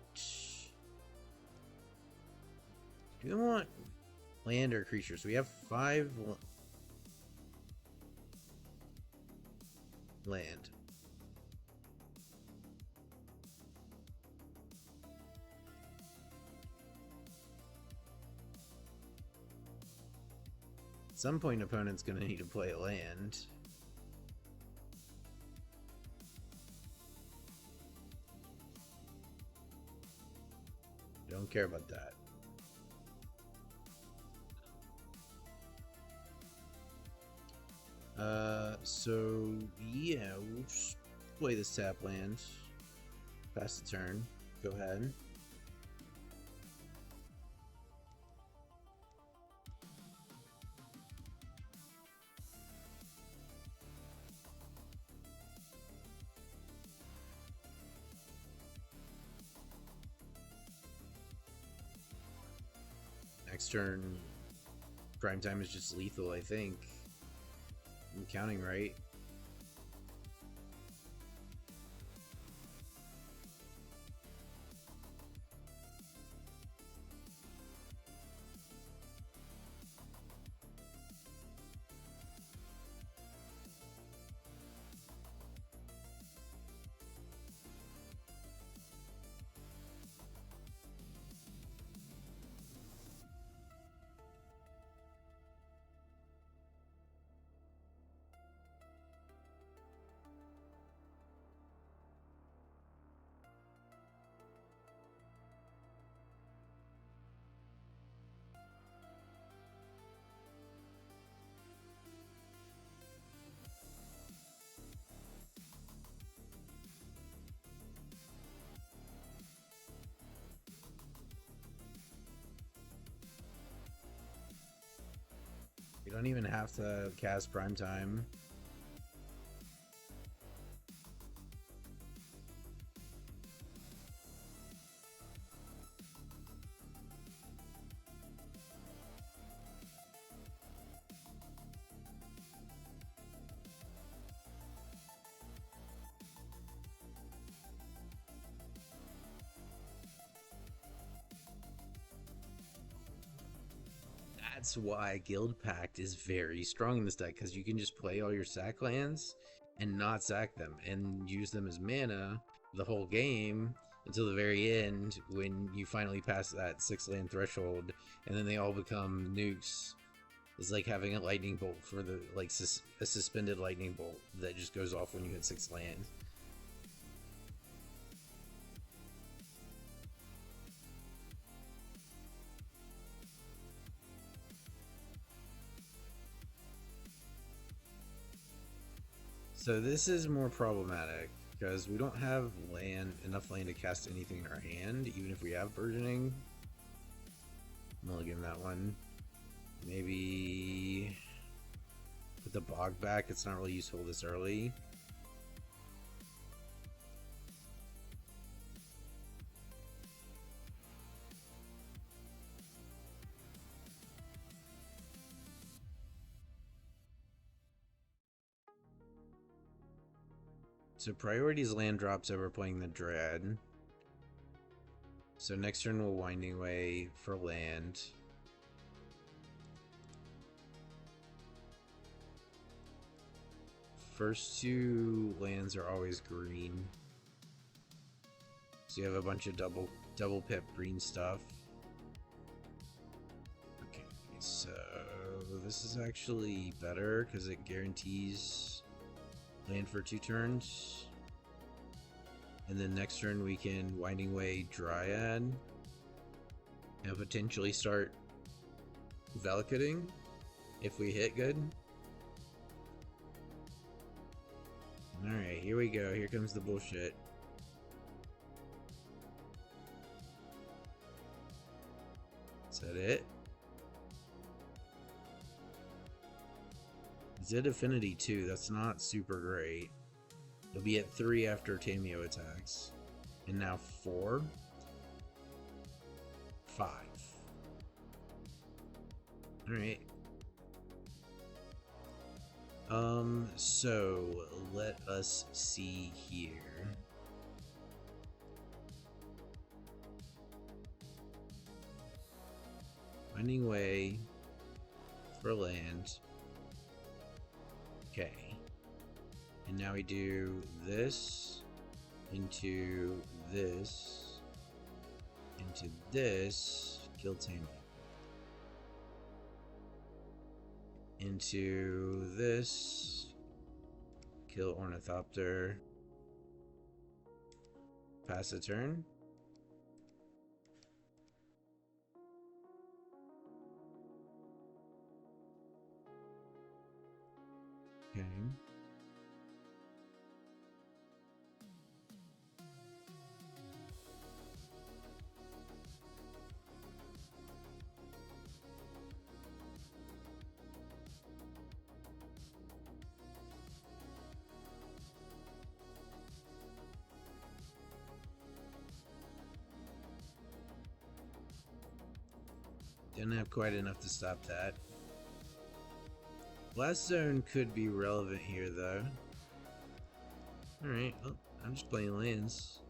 Do we want land or creatures? We have 5 land. At some point, opponent's going to need to play a land. Don't care about that. So yeah, we'll just play this tap land. Pass the turn. Go ahead. Next turn, prime time is just lethal, I think. I'm counting right. You don't even have to cast prime time. That's why Guild Pact is very strong in this deck, because you can just play all your sack lands and not sack them and use them as mana the whole game until the very end when you finally pass that 6 land threshold, and then they all become nukes. It's like having a lightning bolt for the a suspended lightning bolt that just goes off when you hit 6 land. So this is more problematic because we don't have enough land to cast anything in our hand, even if we have burgeoning. Mulligan that one. Maybe put the bog back. It's not really useful this early. So priorities land drops over playing the Dread. So next turn we'll Winding Way for land. First 2 lands are always green. So you have a bunch of double pip green stuff. Okay, so this is actually better because it guarantees land for 2 turns. And then next turn we can Winding Way Dryad and potentially start Valakuting if we hit good. Alright, here we go. Here comes the bullshit. Is that it? Zed Affinity 2, that's not super great. It'll be at 3 after Tameo attacks. And now 4, 5. Alright. So let us see here. Finding way for land. Okay. And now we do this into this into this. Kill Tammy. Into this. Kill Ornithopter. Pass a turn. Okay. Didn't have quite enough to stop that. Blast Zone could be relevant here, though. Alright, well, I'm just playing lands.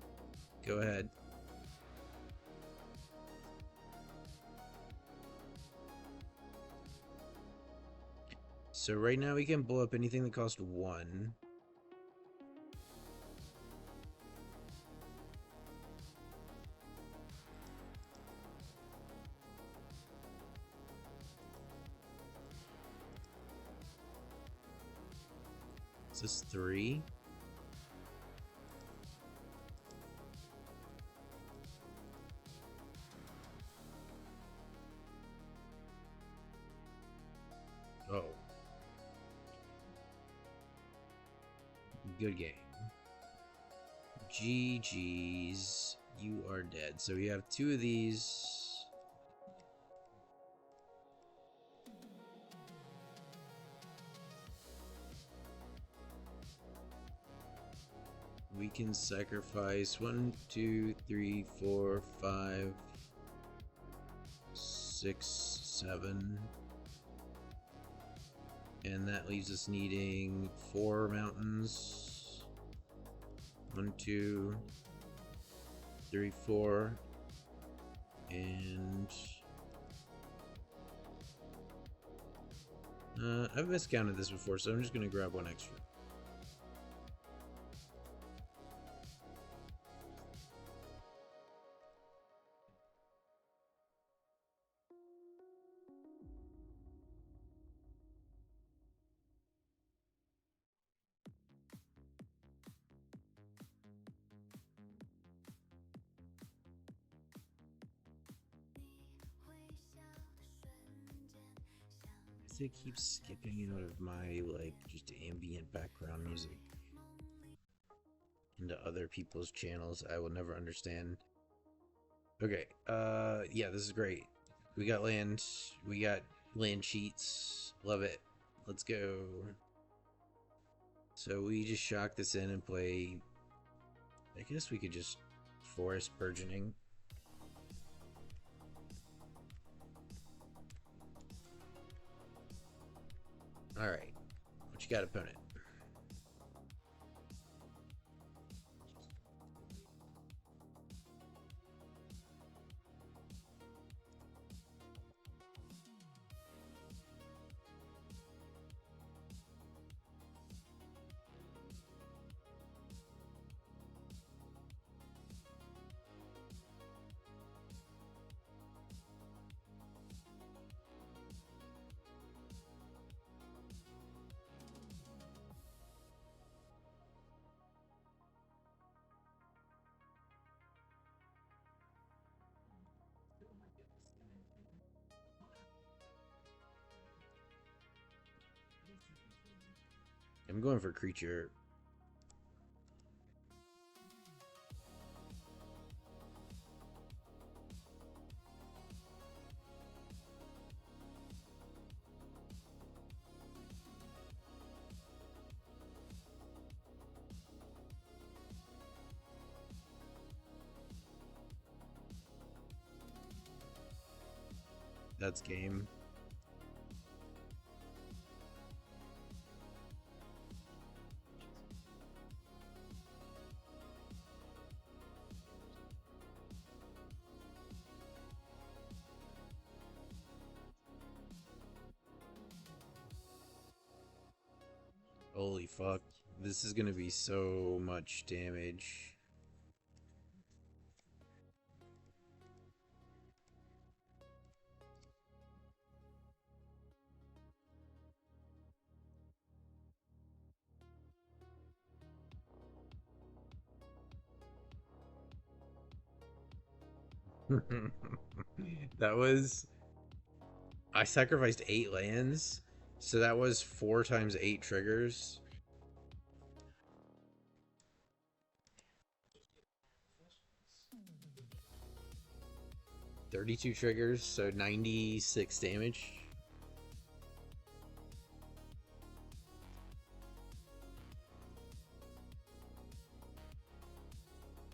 Go ahead. So right now we can blow up anything that costs 1. Is this 3? Oh. Good game. GG's. You are dead. So we have 2 of these. We can sacrifice 1, 2, 3, 4, 5, 6, 7. And that leaves us needing 4 mountains. 1, 2, 3, 4. And I've miscounted this before, so I'm just gonna grab 1 extra. It keeps skipping out of my like just ambient background music into other people's channels. I will never understand. Okay, yeah, this is great. We got land sheets. Love it. Let's go. So we just shock this in and play. I guess we could just forest burgeoning. Alright. What you got, opponent? I'm going for creature. That's game. Holy fuck. This is gonna be so much damage. That was... I sacrificed 8 lands, so that was 4 times 8 triggers. 32 triggers, so 96 damage.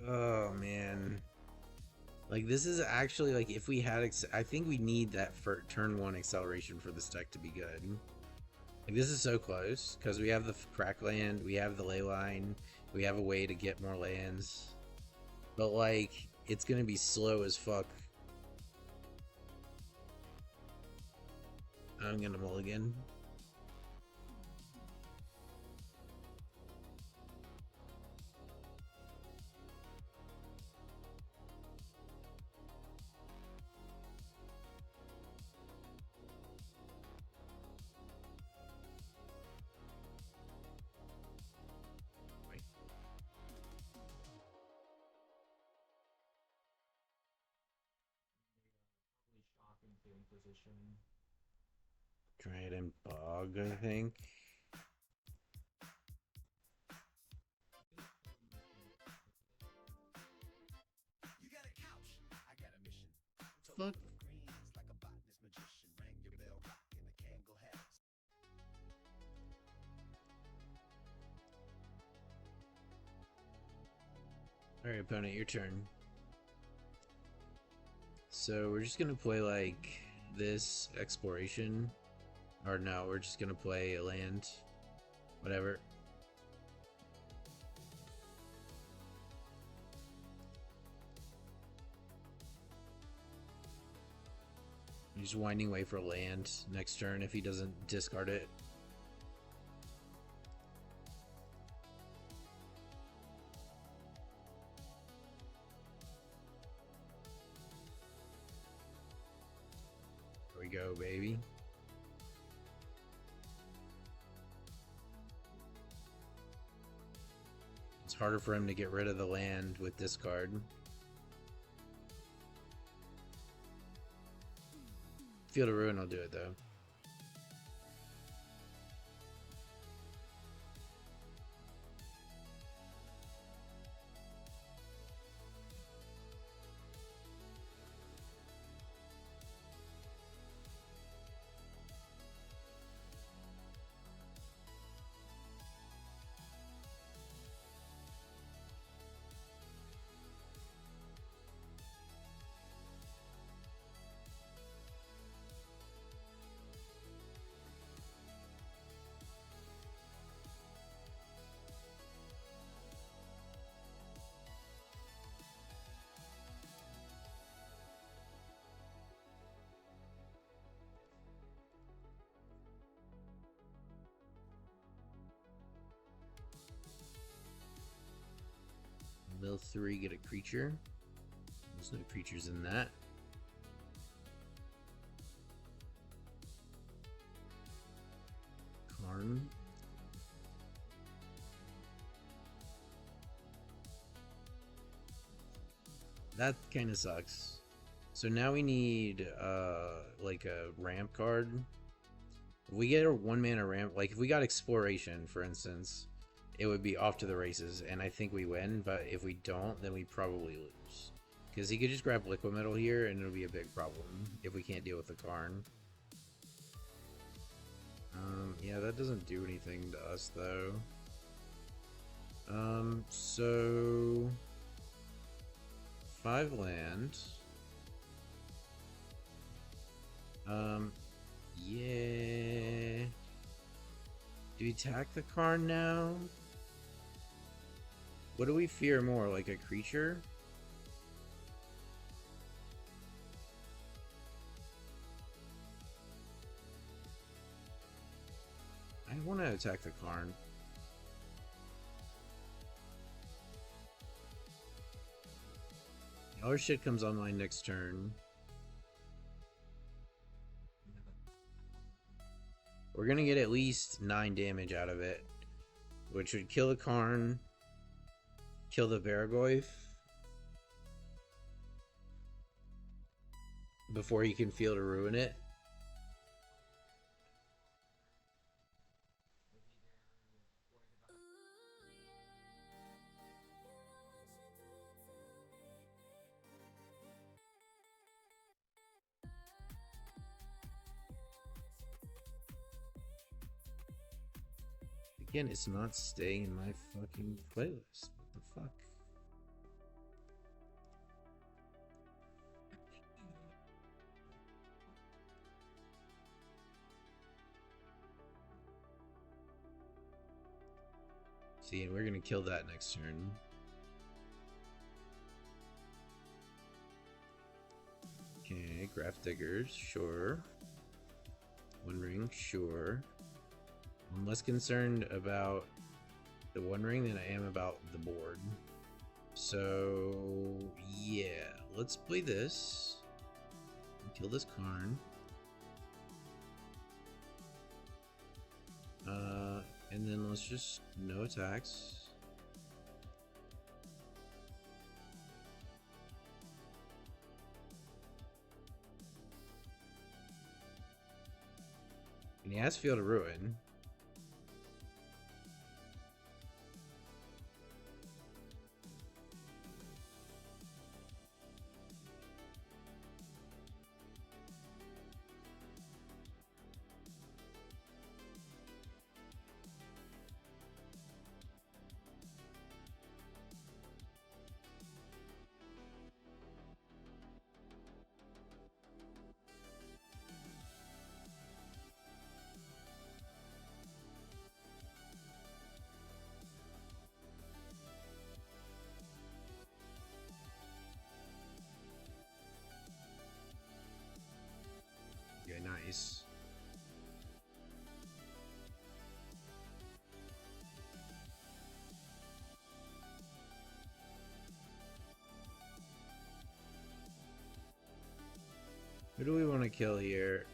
Oh man. Like this is actually like if we had I think we need that for turn 1 acceleration for this deck to be good. Like this is so close because we have the crack land, we have the ley line, we have a way to get more lands. But like it's going to be slow as fuck. I'm going to mulligan. Try it in bog, I think. Fuck. Alright, opponent, your turn. So we're just gonna play like this exploration. Or no, we're just gonna play a land. Whatever. He's winding away for land next turn if he doesn't discard it. There we go, baby. It's harder for him to get rid of the land with discard. Field of Ruin will do it though. Mill 3, get a creature. There's no creatures in that. Karn. That kind of sucks. So now we need like a ramp card. If we get a 1-mana ramp, like if we got exploration, for instance, it would be off to the races, and I think we win, but if we don't, then we probably lose. Because he could just grab Liquid Metal here, and it'll be a big problem if we can't deal with the Karn. Yeah, that doesn't do anything to us, though. So... 5 land. Yeah. Do we attack the Karn now? What do we fear more, like a creature? I want to attack the Karn. All our shit comes online next turn. We're gonna get at least 9 damage out of it, which would kill the Karn, kill the Vargoyf before he can feel to ruin it. Again, it's not staying in my fucking playlist. What the fuck? See, and we're gonna kill that next turn. Okay, Graph Diggers, sure. One Ring, sure. I'm less concerned about the One Ring than I am about the board. So, yeah, let's play this. Kill this Karn. And then let's just no attacks. And he has Field of Ruin. Yeah, nice. Who do we want to kill here?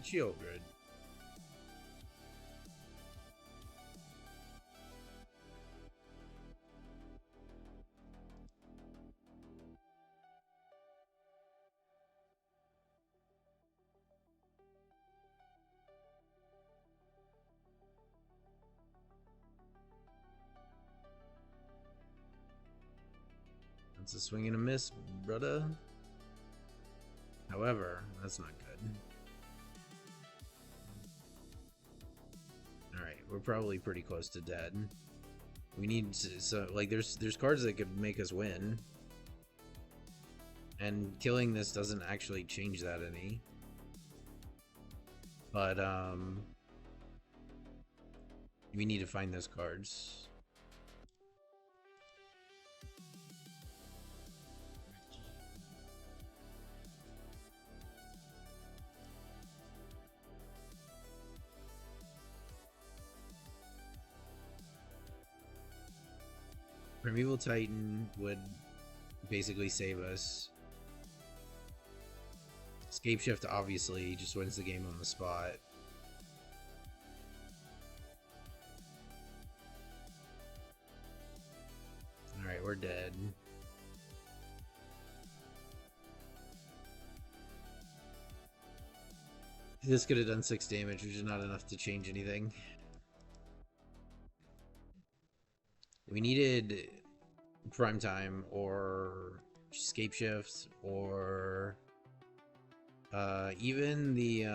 Shieldred. That's a swing and a miss, brother. However, that's not good. Alright, we're probably pretty close to dead. We need to, so like there's cards that could make us win. And killing this doesn't actually change that any. But we need to find those cards. Primeval Titan would basically save us. Scapeshift obviously just wins the game on the spot. Alright, we're dead. This could have done 6 damage, which is not enough to change anything. We needed Primetime or Scapeshift or even the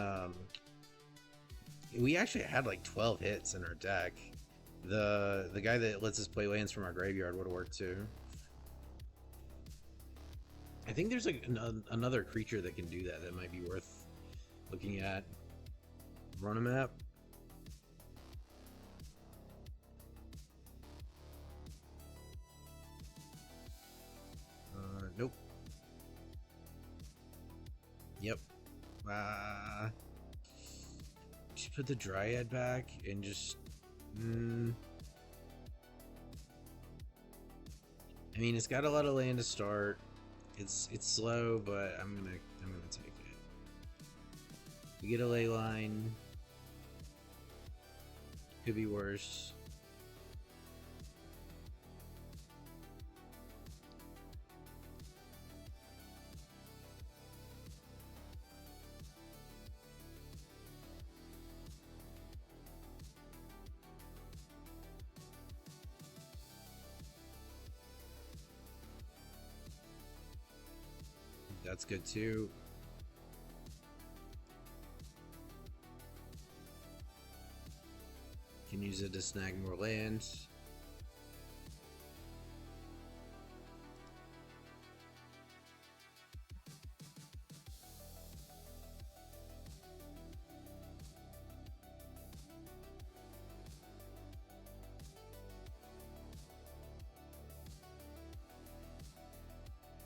we actually had like 12 hits in our deck. The guy that lets us play lands from our graveyard would have worked too. I think there's like another creature that can do that. That might be worth looking at. Run a map. Nope. Yep. Just put the Dryad back and just. I mean, it's got a lot of land to start. It's slow, but I'm gonna take it. We get a ley line. Could be worse. That's good too. Can use it to snag more land.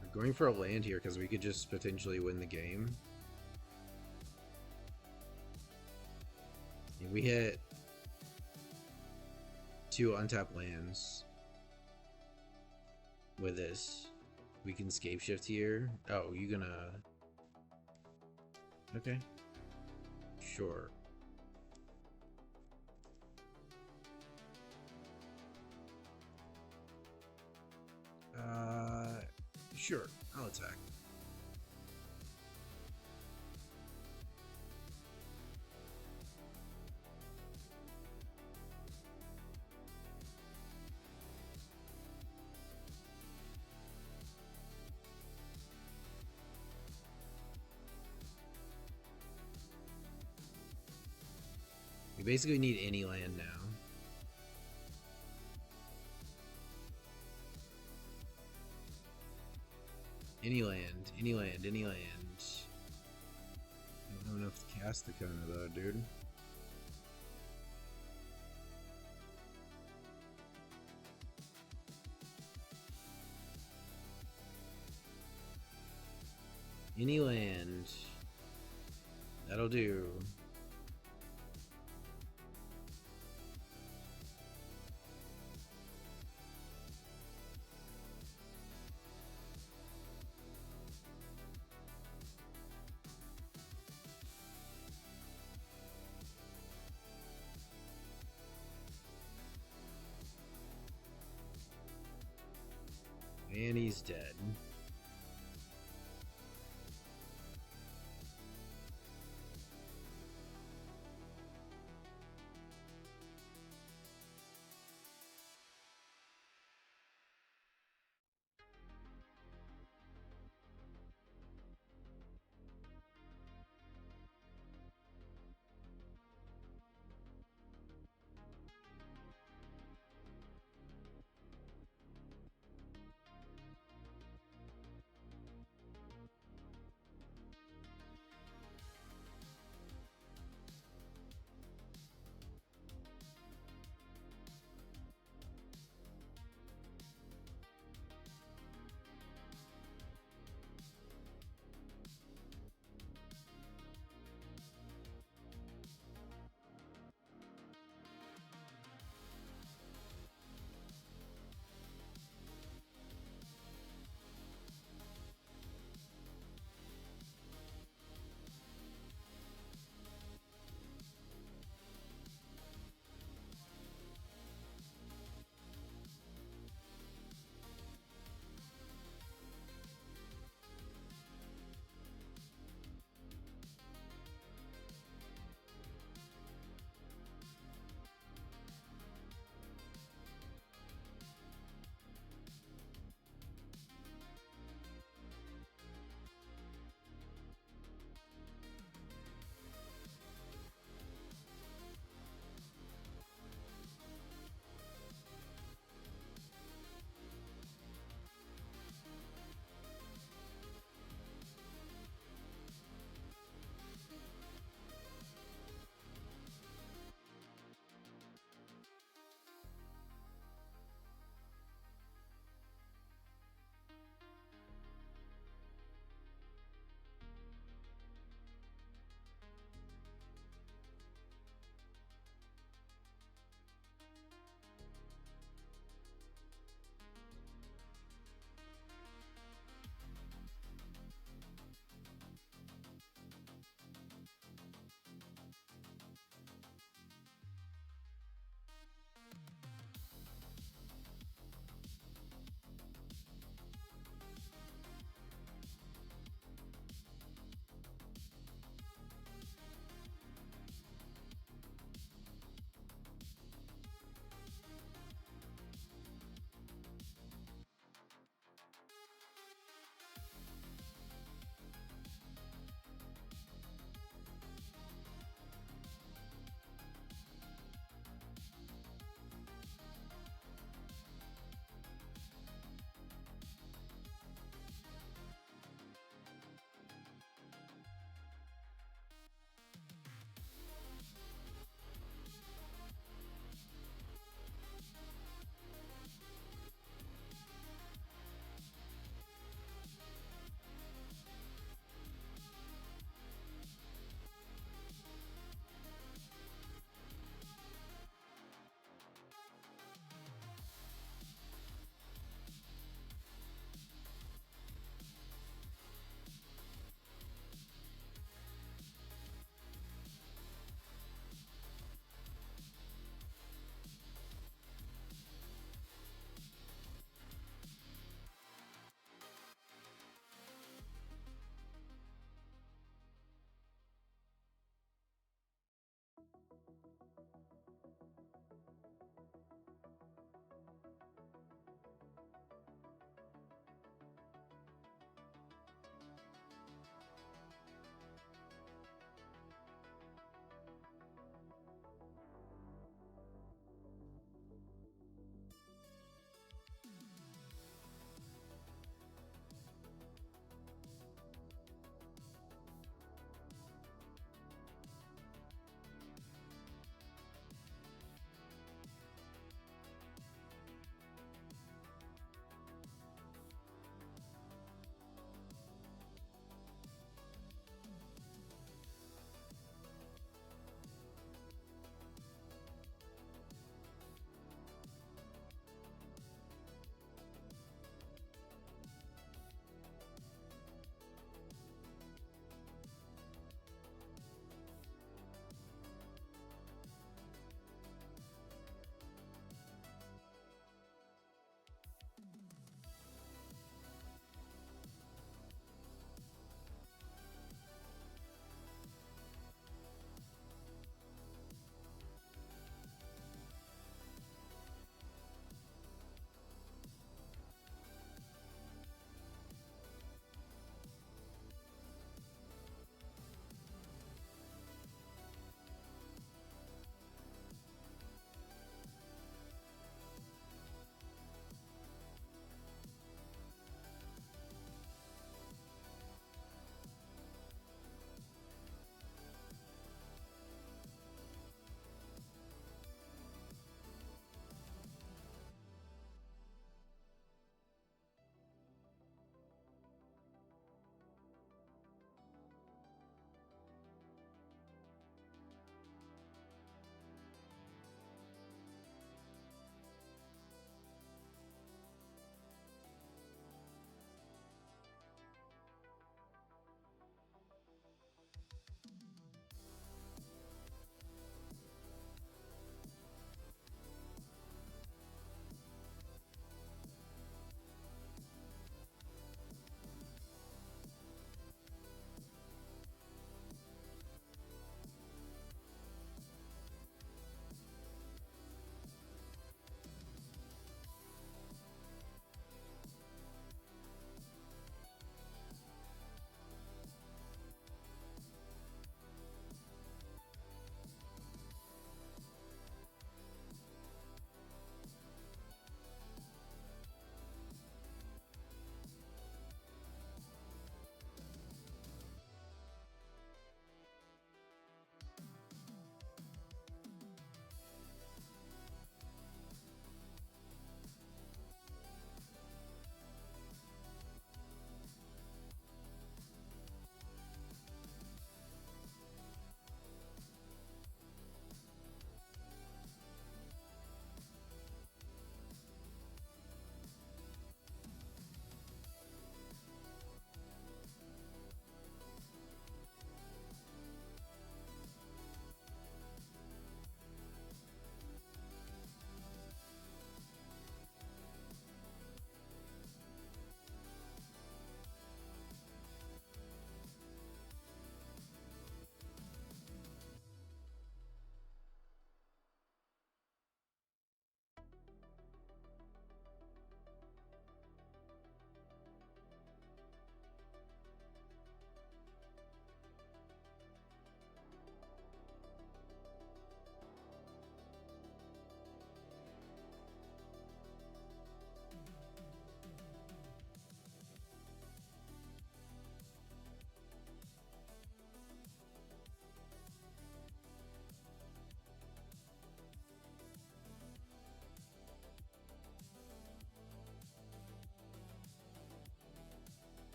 We're going for a land here because we could just potentially win the game. Yeah, we hit 2 untapped lands with this. We can scape shift here. Oh, you gonna... Okay. Sure. Sure. I'll attack. We basically need any land now. Any land, any land, any land. I don't have enough to cast the Kona though, dude. Any land. That'll do. And he's dead.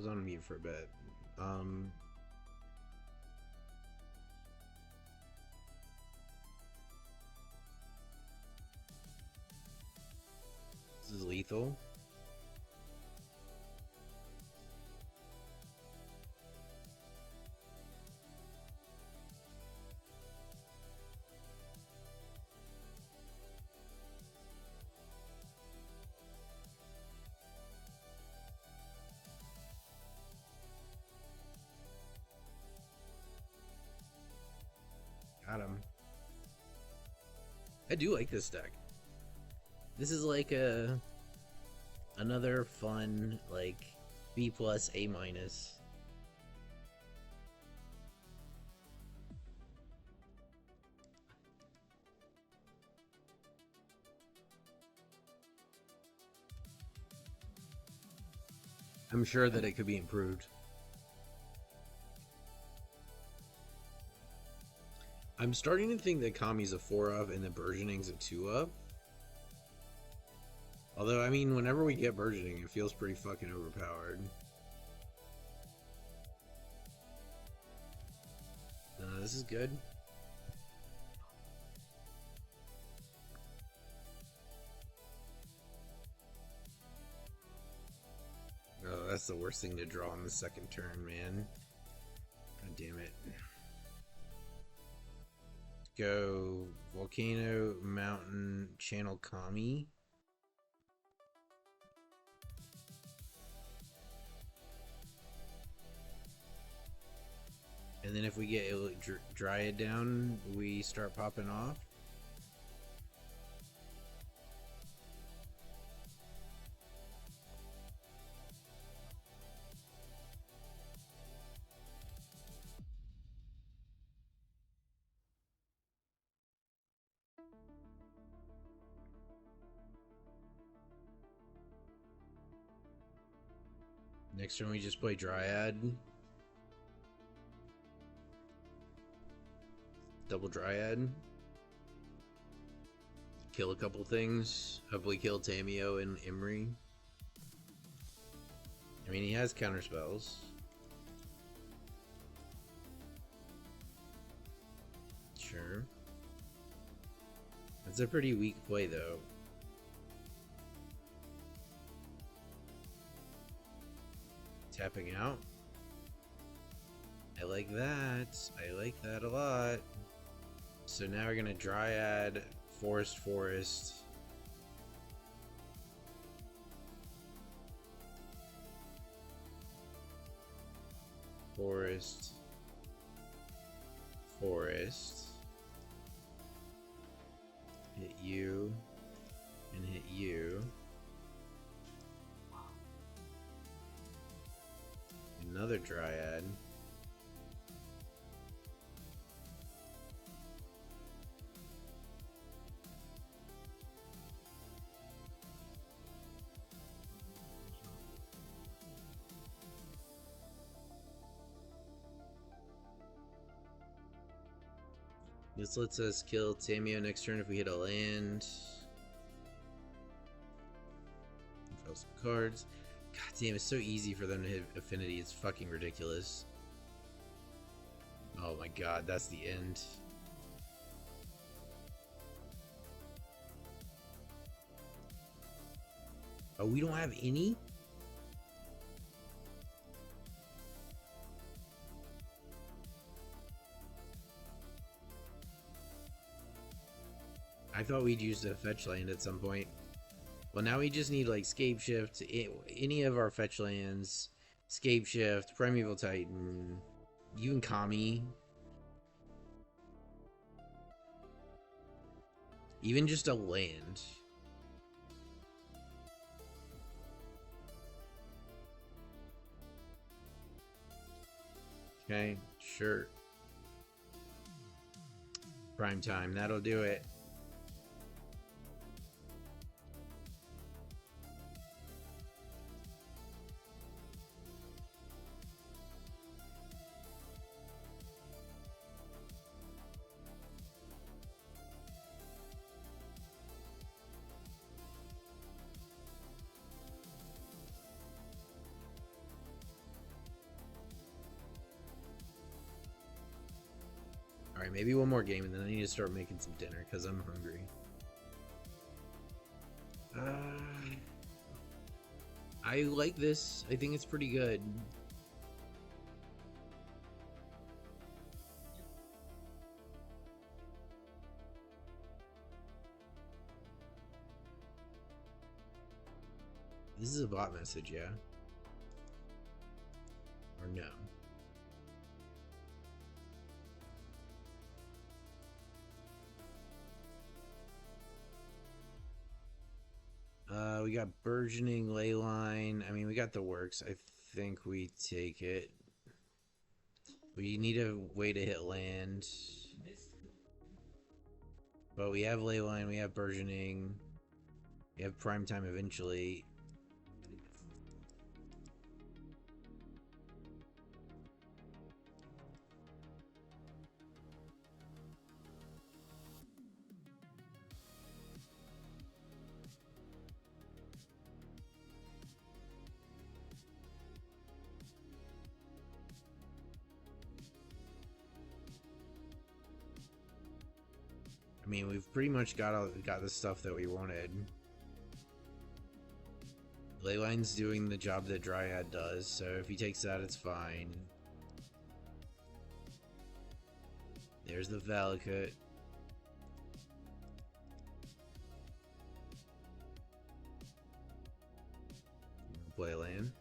was on mute for a bit. This is lethal. Got him. I do like this deck. This is like another fun, like, B+, A-. I'm sure that it could be improved. I'm starting to think that Kami's a 4 of and the Burgeoning's a 2 of. Although, I mean, whenever we get Burgeoning, it feels pretty fucking overpowered. This is good. Oh, that's the worst thing to draw on the second turn, man. God damn it. Go Volcano, Mountain, Channel Kami. And then if we get Dryad down, we start popping off. Next turn we just play Dryad. Double Dryad. Kill a couple things. Hopefully kill Tamio and Imri. I mean, he has counter spells. Sure. That's a pretty weak play, though. Tapping out. I like that. I like that a lot. So now we're gonna Dryad, Forest, Forest. Forest. Forest. Hit you. And hit you. Another Dryad. This lets us kill Tamio next turn if we hit a land. Draw some cards. God damn, it's so easy for them to hit Affinity. It's fucking ridiculous. Oh my god, that's the end. Oh, we don't have any? I thought we'd used a fetch land at some point. Well, now we just need like Scape Shift, any of our fetch lands, Scape Shift, Primeval Titan, even Kami. Even just a land. Okay, sure. Prime time, that'll do it. Alright, maybe one more game and then I need to start making some dinner because I'm hungry. I like this. I think it's pretty good. This is a bot message, yeah? Or no? We got burgeoning ley line. I mean, we got the works. I think we take it. We need a way to hit land. But we have ley line, we have burgeoning. We have prime time eventually. I mean, we've pretty much got the stuff that we wanted. Leyline's doing the job that Dryad does, so if he takes that, it's fine. There's the Valakut. Play land.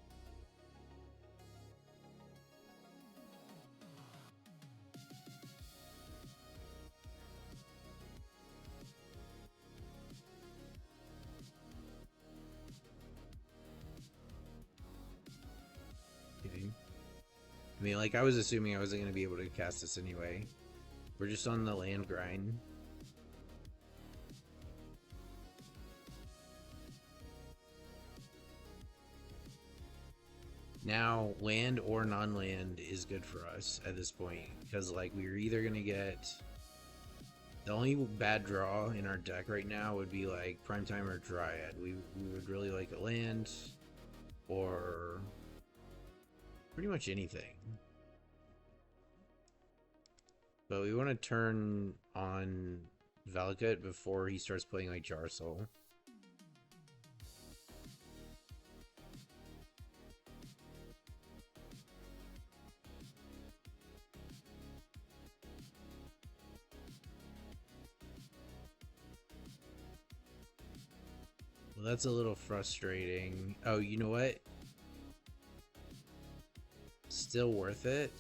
I mean, like, I was assuming I wasn't going to be able to cast this anyway. We're just on the land grind. Now, land or non-land is good for us at this point. Because, like, we're either going to get... The only bad draw in our deck right now would be, like, Primetime or Dryad. We would really like a land. Or... pretty much anything. But we want to turn on Valakut before he starts playing like Jar Soul. Well, that's a little frustrating. Oh, you know what? Still worth it.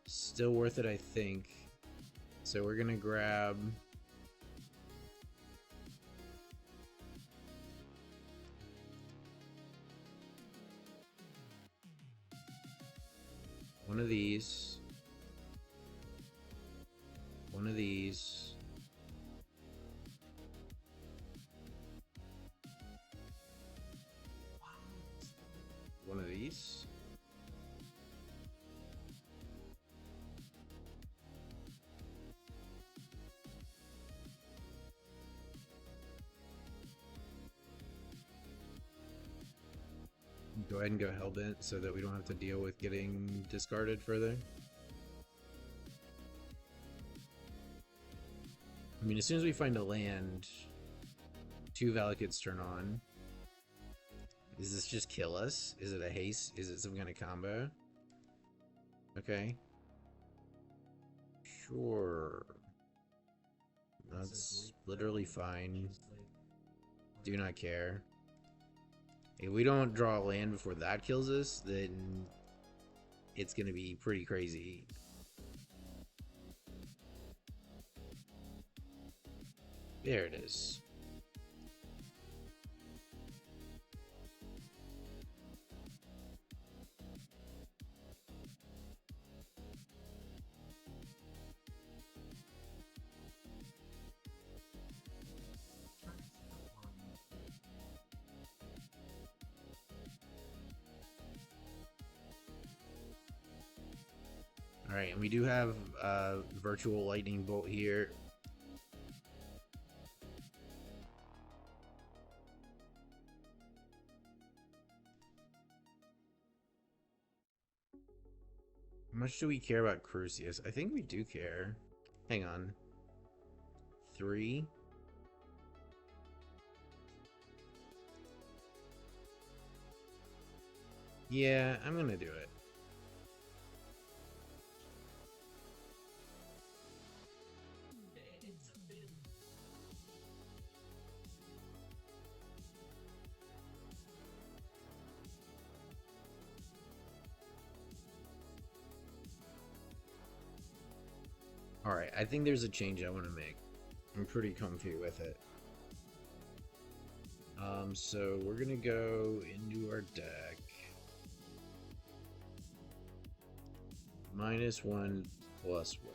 Still worth it, I think. So we're gonna grab... one of these. One of these. One of these. Go ahead and go Hellbent so that we don't have to deal with getting discarded further. I mean, as soon as we find a land, 2 Valakuts turn on. Does this just kill us? Is it a haste? Is it some kind of combo? Okay. Sure. That's literally fine. Do not care. If we don't draw a land before that kills us, then it's gonna be pretty crazy. There it is. Alright, and we do have virtual lightning bolt here. How much do we care about Crucius? I think we do care. Hang on. 3. Yeah, I'm gonna do it. Alright, I think there's a change I want to make. I'm pretty comfy with it. So we're gonna go into our deck. -1, +1.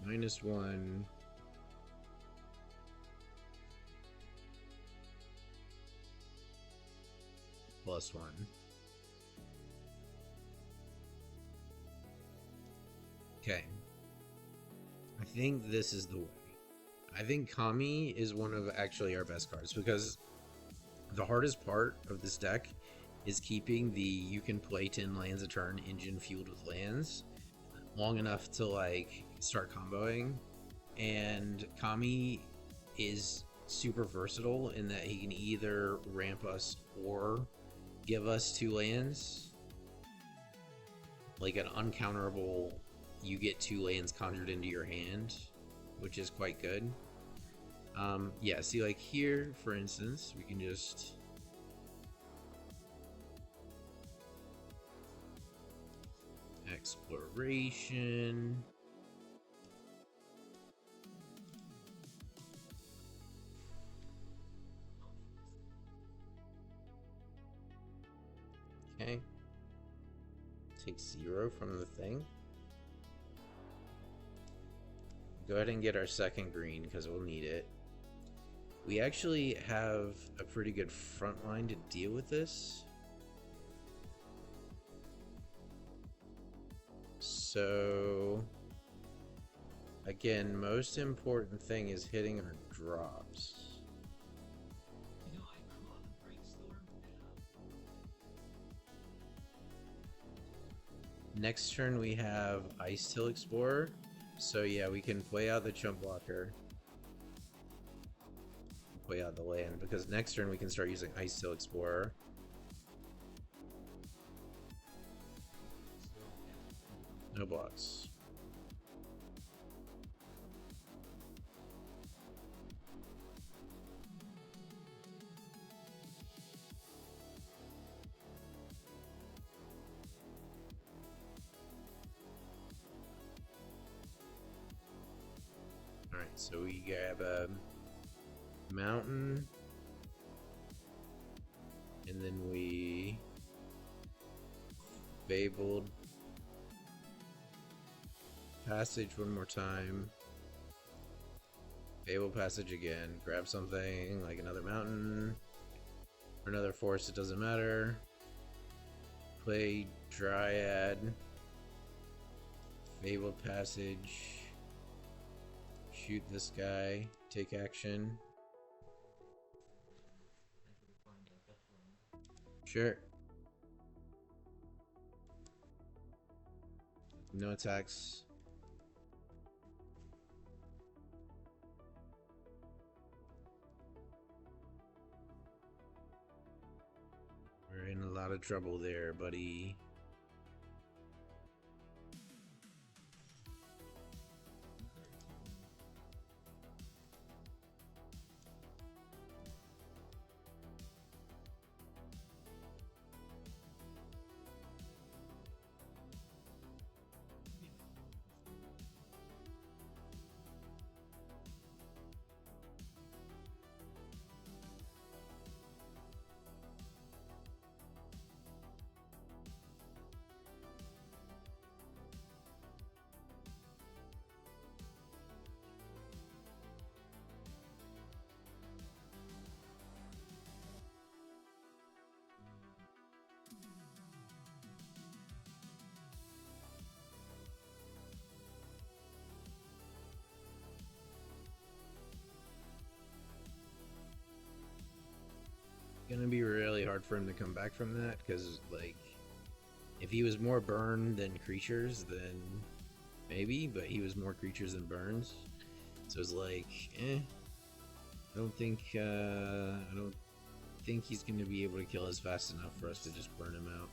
-1. +1. Okay. I think this is the way. I think Kami is one of actually our best cards because the hardest part of this deck is keeping the you can play 10 lands a turn engine fueled with lands long enough to like start comboing. And Kami is super versatile in that he can either ramp us or give us 2 lands. Like an uncounterable, you get 2 lands conjured into your hand, which is quite good. Yeah, see, like here, for instance, we can just exploration. Okay. Take 0 from the thing. Go ahead and get our second green because we'll need it. We actually have a pretty good front line to deal with this. So, again, most important thing is hitting our drops. Next turn we have Ice Till Explorer. So yeah, we can play out the chump blocker. Play out the land, because next turn we can start using Ice Till Explorer. No blocks. Alright, so we grab a mountain, and then we fabled passage one more time, fabled passage again, grab something like another mountain or another forest, it doesn't matter, play dryad, fabled passage, shoot this guy, take action. Sure. No attacks. We're in a lot of trouble there, buddy. hard for him to come back from that, because, like, if he was more burn than creatures, then maybe, but he was more creatures than burns. So it's like, I don't think he's going to be able to kill us fast enough for us to just burn him out.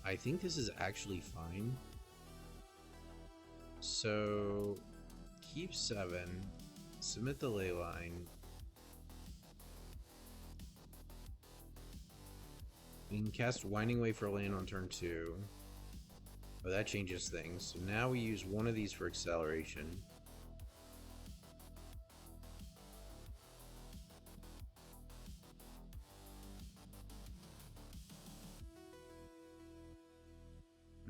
I think this is actually fine. So, keep 7, submit the ley line. We can cast Winding Wave for land on turn 2. Oh, that changes things. So now we use one of these for acceleration.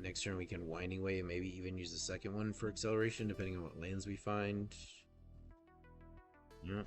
Next turn we can Winding Wave and maybe even use the second one for acceleration, depending on what lands we find. Yep.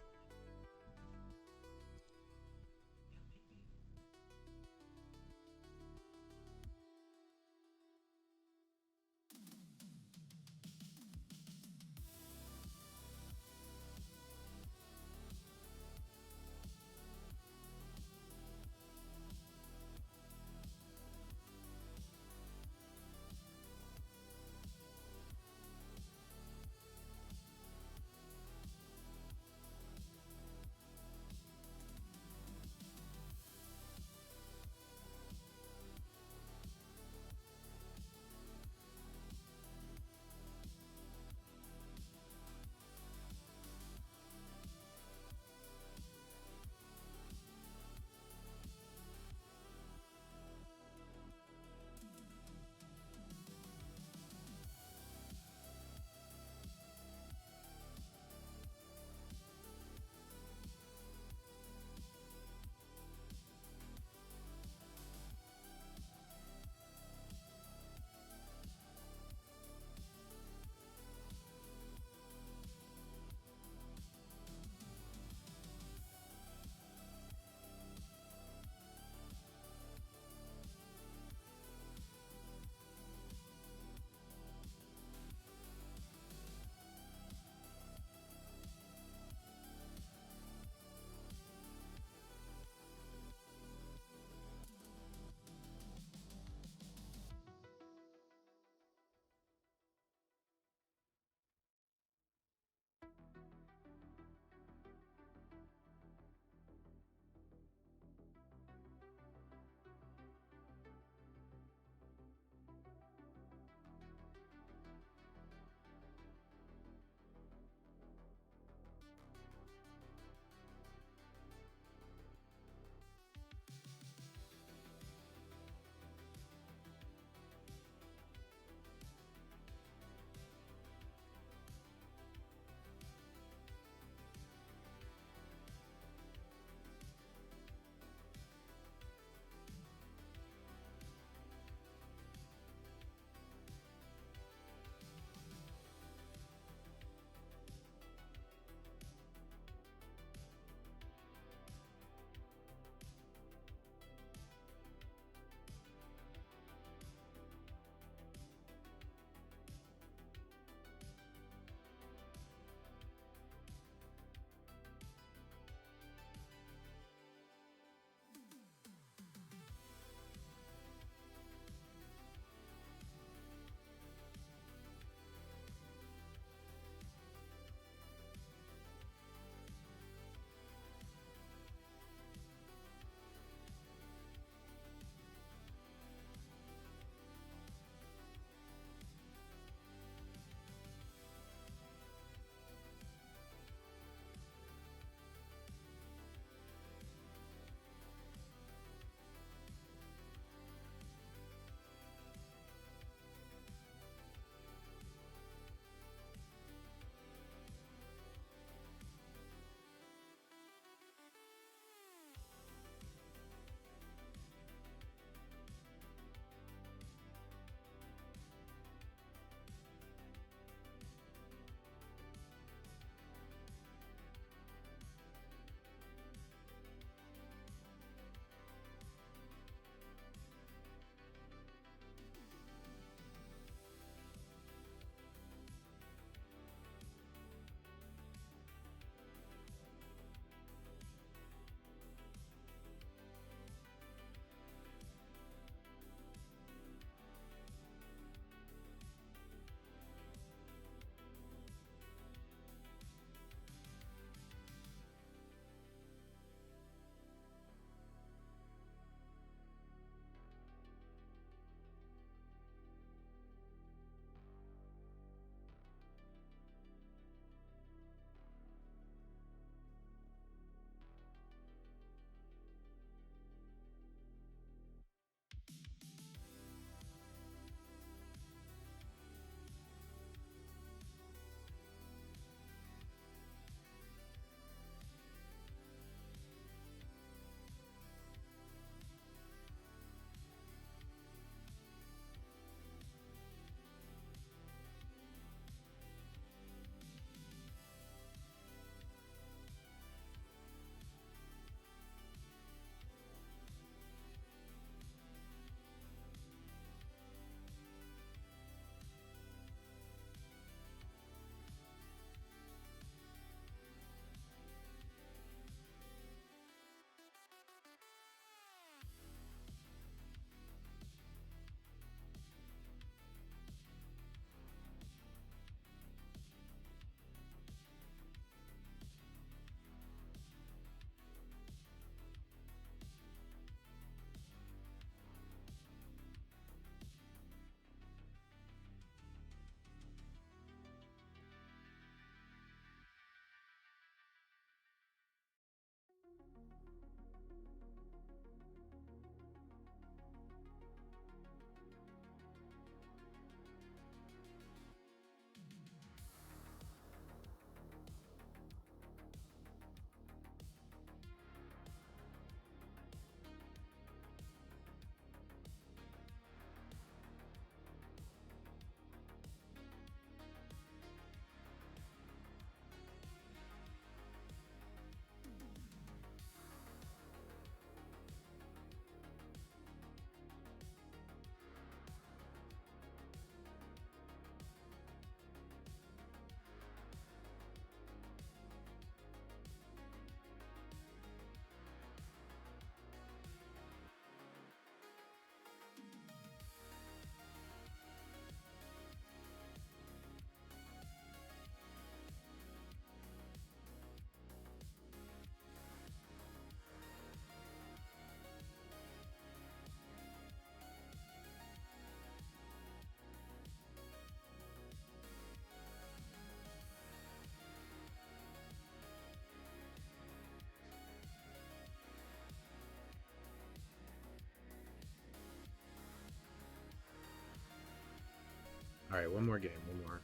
Alright, one more game, one more.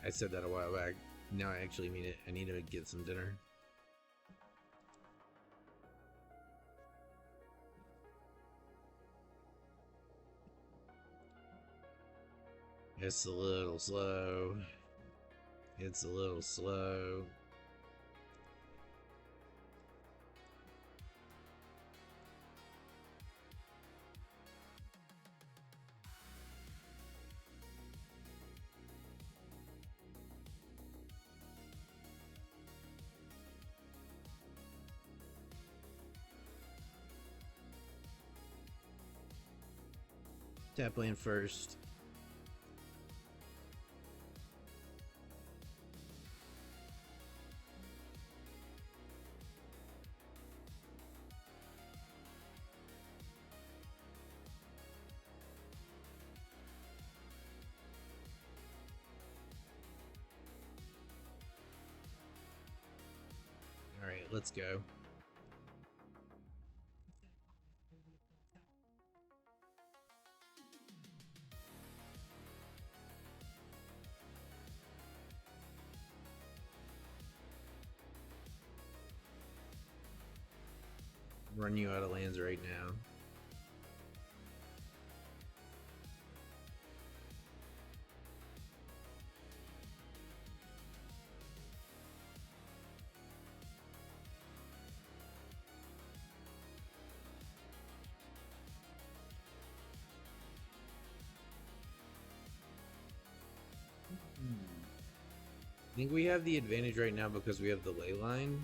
I said that a while back. Now I actually mean it. I need to get some dinner. It's a little slow. It's a little slow. Tap land first. Alright, let's go. Run you out of lands right now. I think we have the advantage right now because we have the ley line.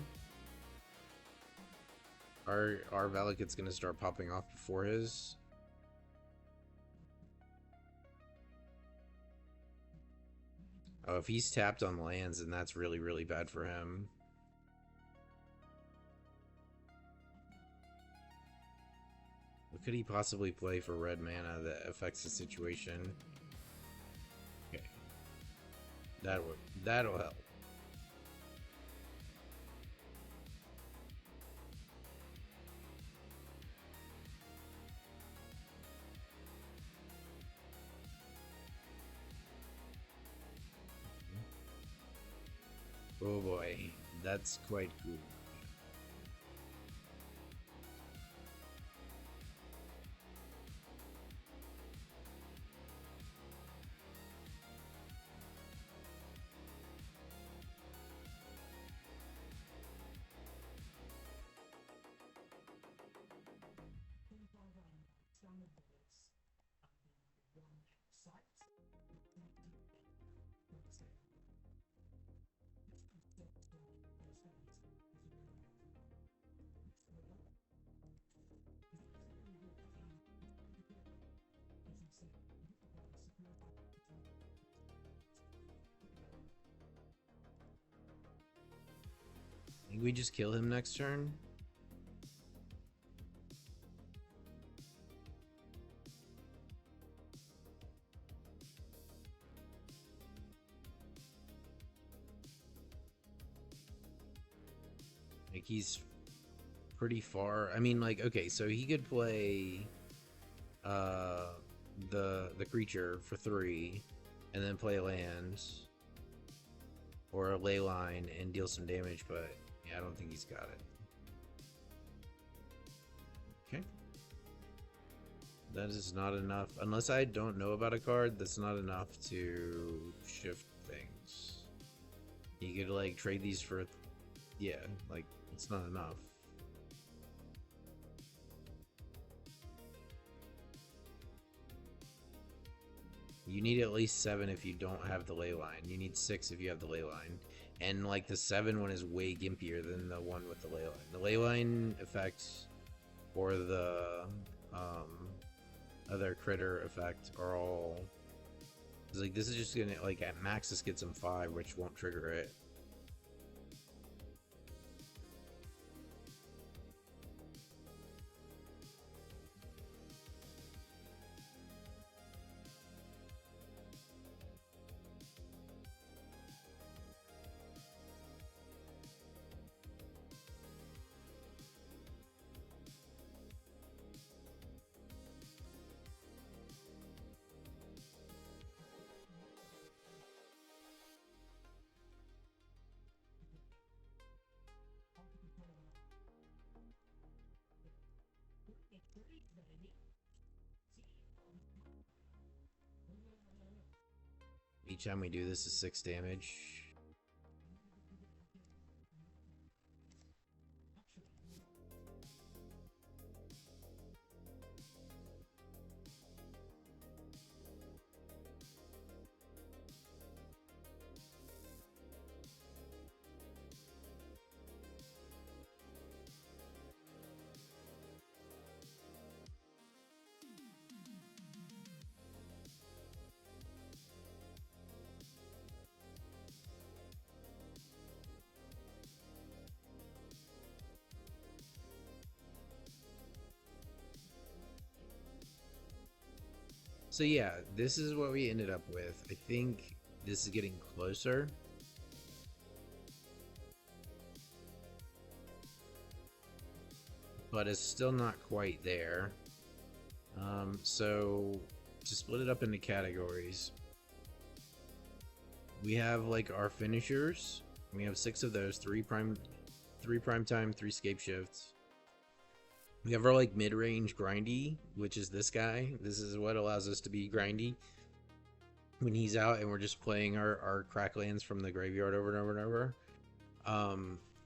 Our Valakut's gonna start popping off before his. Oh, if he's tapped on lands, then that's really, really bad for him. What could he possibly play for red mana that affects the situation? Okay. That'll help. Oh boy, that's quite cool. I think we just kill him next turn. Like, he's pretty far. I mean, like, okay, so he could play the creature for 3 and then play land or a ley line and deal some damage, but yeah, I don't think he's got it. Okay. That is not enough. Unless I don't know about a card, that's not enough to shift things. You could, like, trade these for... Yeah, like, it's not enough. You need at least 7 if you don't have the ley line. You need 6 if you have the ley line. And, like, the 7 one is way gimpier than the one with the ley line. The ley line effect or the other critter effect are all... It's like, this is just gonna, like, at max this gets him 5, which won't trigger it. Each time we do this is 6 damage. So yeah, this is what we ended up with. I think this is getting closer. But it's still not quite there. So to split it up into categories, we have like our finishers. We have 6 of those, 3 prime time, 3 scape shifts. We have our like mid-range grindy, which is this guy. This is what allows us to be grindy when he's out and we're just playing our crack lands from the graveyard over and over and over.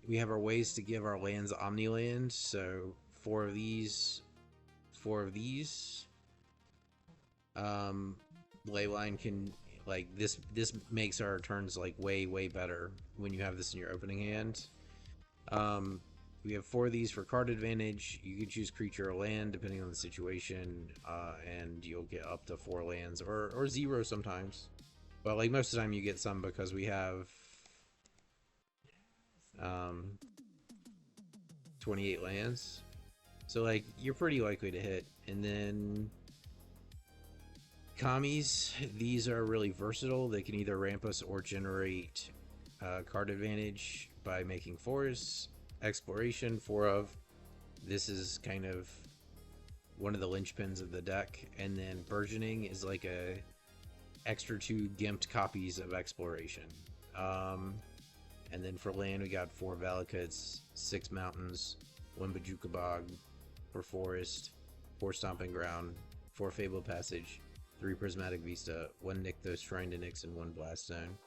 We have our ways to give our lands Omni-land, so 4 of these, 4 of these. Leyline can, like, this makes our turns like way better when you have this in your opening hand. We have 4 of these for card advantage. You can choose creature or land depending on the situation, and you'll get up to 4 lands or 0 sometimes. But like most of the time, you get some because we have 28 lands. So like you're pretty likely to hit. And then commies, these are really versatile. They can either ramp us or generate card advantage by making forests. Exploration, 4 of. This is kind of one of the linchpins of the deck. And then burgeoning is like a extra 2 gimped copies of exploration. And then for land, we got 4 Valakuts, 6 mountains, 1 Bajuka Bog, 4 forest, 4 stomping ground, 4 fabled passage, 3 prismatic vista, 1 Nykthos shrine to Nyx, and 1 blast zone.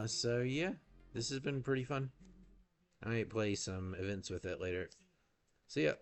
So yeah, this has been pretty fun. I might play some events with it later. See ya.